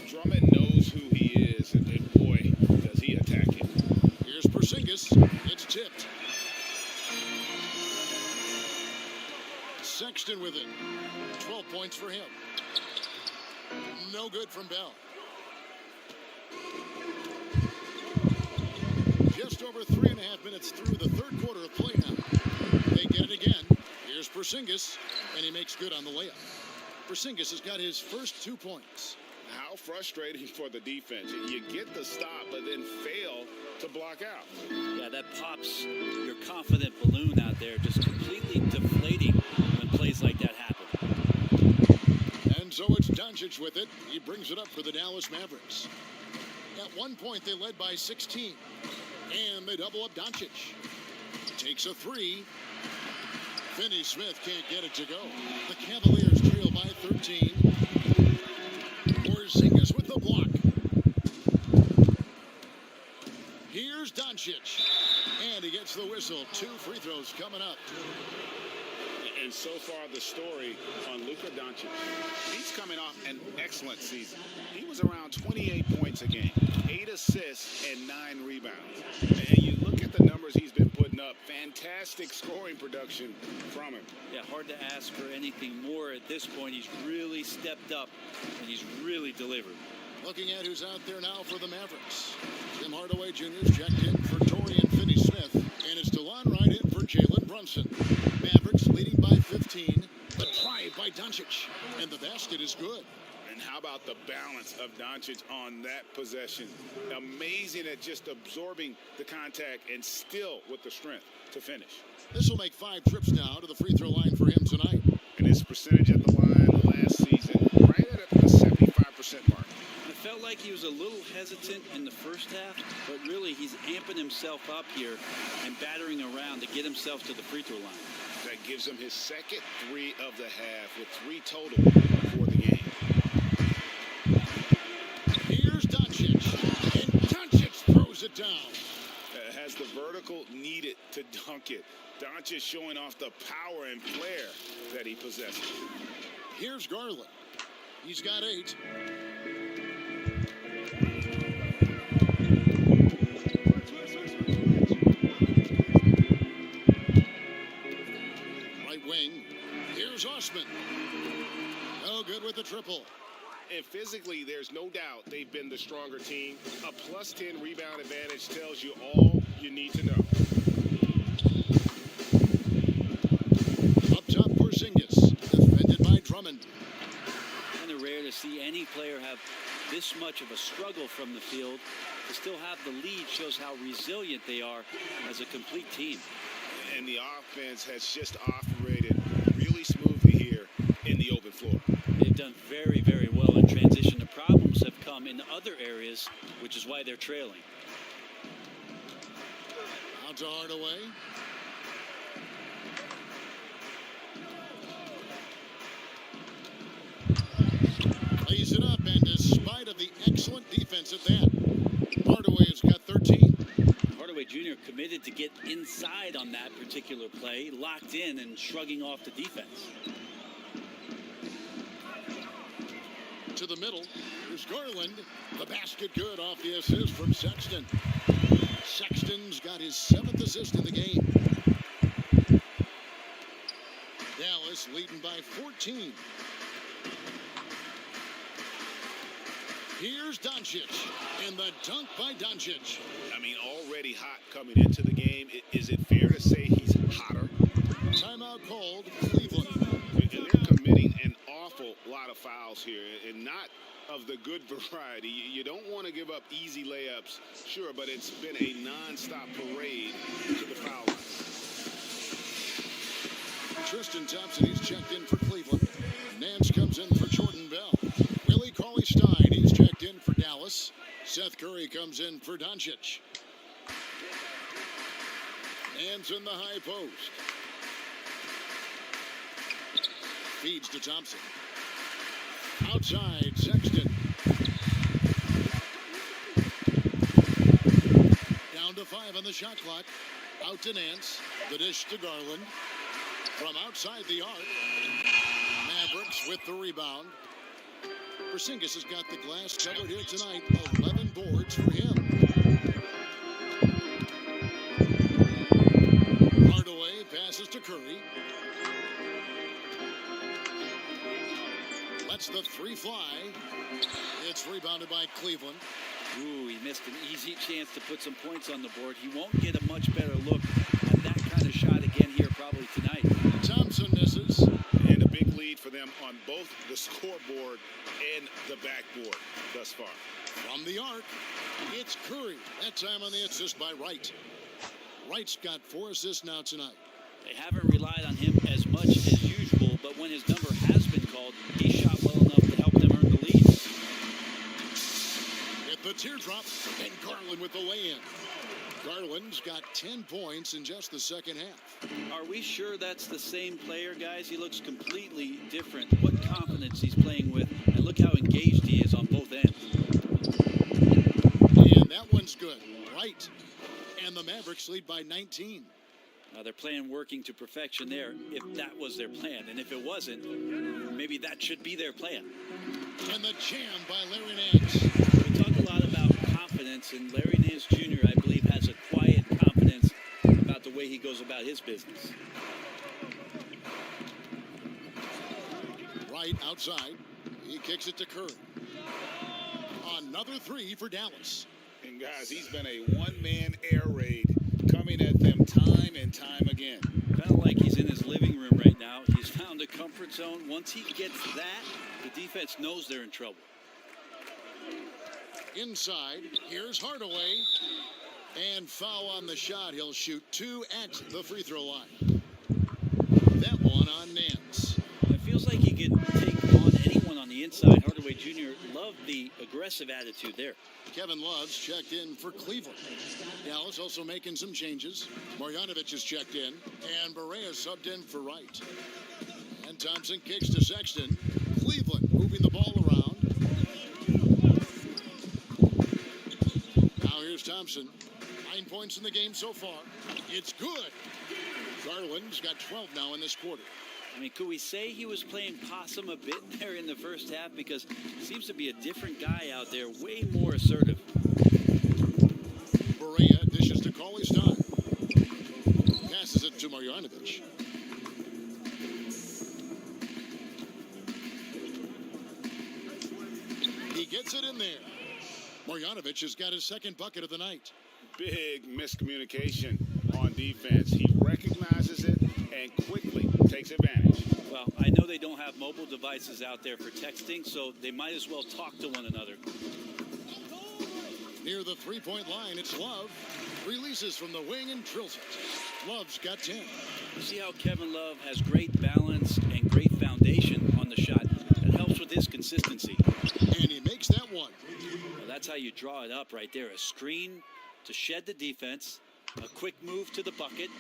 Drummond knows who he is, and boy, does he attack him. Here's Porzingis. It's tipped. Sexton with it. 12 points for him. No good from Bell. Just over 3.5 minutes through the third quarter of play now. They get it again. Here's Porzingis, and he makes good on the layup. Porzingis has got his first 2 points. How frustrating for the defense. You get the stop, but then fail to block out. Yeah, that pops your confident balloon out there, just completely deflating when plays like that happen. And so it's Doncic with it. He brings it up for the Dallas Mavericks. At one point, they led by 16. And they double up Doncic. Takes a three. Finney Smith can't get it to go. The Cavaliers trail by 13. Porzingis with the block. Here's Doncic. And he gets the whistle. 2 free throws coming up. And so far, the story on Luka Doncic. He's coming off an excellent season. He was around 28 points a game, 8 assists, and 9 rebounds. And you look at the numbers he's been putting up, fantastic scoring production from him. Yeah, hard to ask for anything more at this point. He's really stepped up, and he's really delivered. Looking at who's out there now for the Mavericks. Tim Hardaway Jr. is checked in for Dorian Finney-Smith. And it's DeLon Wright in for Jalen Brunson. Mavericks leading by 15. The drive by Doncic. And the basket is good. And how about the balance of Doncic on that possession? Amazing at just absorbing the contact and still with the strength to finish. This will make 5 trips now to the free throw line for him tonight. And his percentage at the line last season, right at the 75% mark. I felt like he was a little hesitant in the first half, but really he's amping himself up here and battering around to get himself to the free throw line. That gives him his second 3 of the half with 3 total for the game. Here's Doncic. And Doncic throws it down. Has the vertical needed to dunk it. Doncic showing off the power and flair that he possesses. Here's Garland. He's got 8. Right wing. Here's Osman. No good with the triple. And physically, there's no doubt they've been the stronger team. A plus 10 rebound advantage tells you all you need to know. Up top, Porzingis. Defended by Drummond. Kind of rare to see any player have this much of a struggle from the field. To still have the lead shows how resilient they are as a complete team. And the offense has just operated really smoothly here in the open floor. They've done very, very well in transition. The problems have come in other areas, which is why they're trailing. Out to Hardaway. Lays it up, and despite of the excellent defense at that, Hardaway has got 13. Hardaway Jr. committed to get inside on that particular play, locked in and shrugging off the defense. To the middle. Here's Garland. The basket good off the assist from Sexton. Sexton's got his 7th assist in the game. Dallas leading by 14. Here's Doncic. And the dunk by Doncic. I mean, already hot coming into the game. Is it fair to say he's hotter? Timeout called. Cleveland. And they're committing an awful lot of fouls here, and not of the good variety. You don't want to give up easy layups, sure, but it's been a non-stop parade to the foul line. Tristan Thompson, he's checked in for Cleveland. Nance comes in for Jordan Bell. Willie Cauley-Stein, he's checked in for Dallas. Seth Curry comes in for Doncic. Nance in the high post. Feeds to Thompson. Outside, Sexton. Down to 5 on the shot clock. Out to Nance. The dish to Garland. From outside the arc, Mavericks with the rebound. Porzingis has got the glass covered here tonight. 11 boards for him. Hardaway passes to Curry. Lets the three fly. It's rebounded by Cleveland. Ooh, he missed an easy chance to put some points on the board. He won't get a much better look at that kind of shot again here probably tonight. Thompson misses. And a big lead for them on both the scoreboard and the backboard thus far. From the arc, it's Curry. That time on the assist by Wright. Wright's got 4 assists now tonight. They haven't relied on him as much as usual, but when his number has been called, he shot well enough to help them earn the lead. Hit the teardrop, and Garland with the lay-in. Garland's got 10 points in just the second half. Are we sure that's the same player, guys? He looks completely different. What confidence he's playing with, and look how engaged he is on both ends. And that one's good. Right. And the Mavericks lead by 19. They're playing working to perfection there, if that was their plan. And if it wasn't, maybe that should be their plan. And the jam by Larry Nance. We talk a lot about confidence, and Larry Nance Jr., I believe, has a quiet confidence about the way he goes about his business. Right outside. He kicks it to Curry. Another 3 for Dallas. And guys, he's been a one-man air raid coming at them time and time again. Kind of like he's in his living room right now. He's found a comfort zone. Once he gets that, the defense knows they're in trouble. Inside, here's Hardaway. And foul on the shot. He'll shoot 2 at the free throw line. That one on Nance. It feels like he can take on anyone on the inside. Hardaway Jr. loved the aggressive attitude there. Kevin Love's checked in for Cleveland. Dallas also making some changes. Marjanovic is checked in. And Barea subbed in for Wright. And Thompson kicks to Sexton. Cleveland moving the ball around. Now here's Thompson. 9 points in the game so far. It's good. Garland's got 12 now in this quarter. I mean, could we say he was playing possum a bit there in the first half? Because he seems to be a different guy out there, way more assertive. Barea dishes to Cauley-Stein. Passes it to Marjanovic. He gets it in there. Marjanovic has got his second bucket of the night. Big miscommunication on defense. He recognizes it and quickly takes advantage. Well, I know they don't have mobile devices out there for texting, so they might as well talk to one another. Near the three-point line, it's Love. Releases from the wing and drills it. Love's got 10. You see how Kevin Love has great balance and great foundation on the shot. That helps with his consistency. And he makes that one. Well, that's how you draw it up right there. A screen to shed the defense, a quick move to the bucket,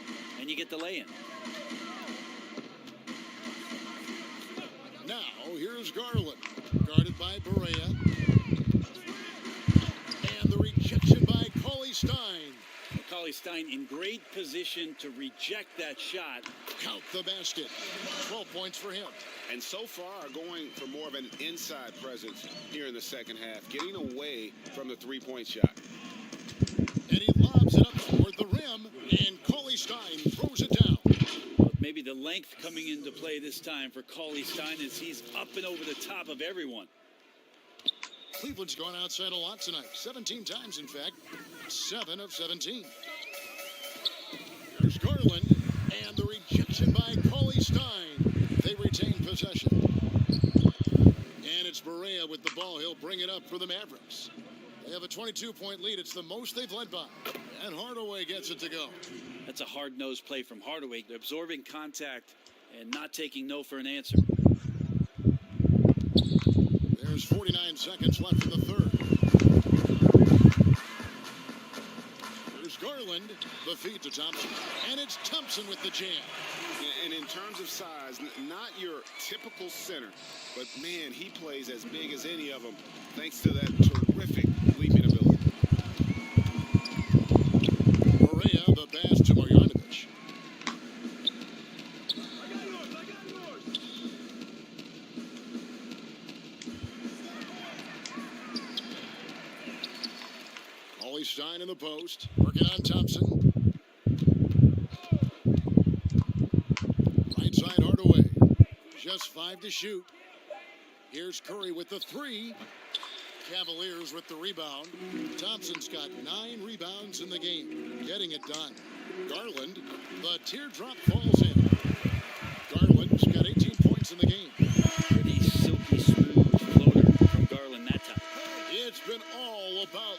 and you get the lay-in. Now, here's Garland. Guarded by Barea. And the rejection by Cauley-Stein. Cauley-Stein in great position to reject that shot. Count the basket. 12 points for him. And so far going for more of an inside presence here in the second half, getting away from the three-point shot. And he lobs it up toward the rim, and Cauley-Stein throws it down. Maybe the length coming into play this time for Cauley-Stein as he's up and over the top of everyone. Cleveland's gone outside a lot tonight. 17 times, in fact. 7 of 17. There's Garland, and the rejection by Cauley-Stein. They retain possession. And it's Barea with the ball. He'll bring it up for the Mavericks. They have a 22-point lead. It's the most they've led by. And Hardaway gets it to go. That's a hard-nosed play from Hardaway, absorbing contact and not taking no for an answer. There's 49 seconds left in the third. There's Garland, the feed to Thompson. And it's Thompson with the jam. And in terms of size, not your typical center, but man, he plays as big as any of them thanks to that terrific leaping ability. Barea, the pass to Marjanovic. in the post. Working on Thompson. Right side Hardaway. Just 5 to shoot. Here's Curry with the 3. Cavaliers with the rebound. Thompson's got 9 rebounds in the game. Getting it done. Garland, the teardrop falls in. Garland's got 18 points in the game. Pretty silky smooth floater from Garland that time. It's been all about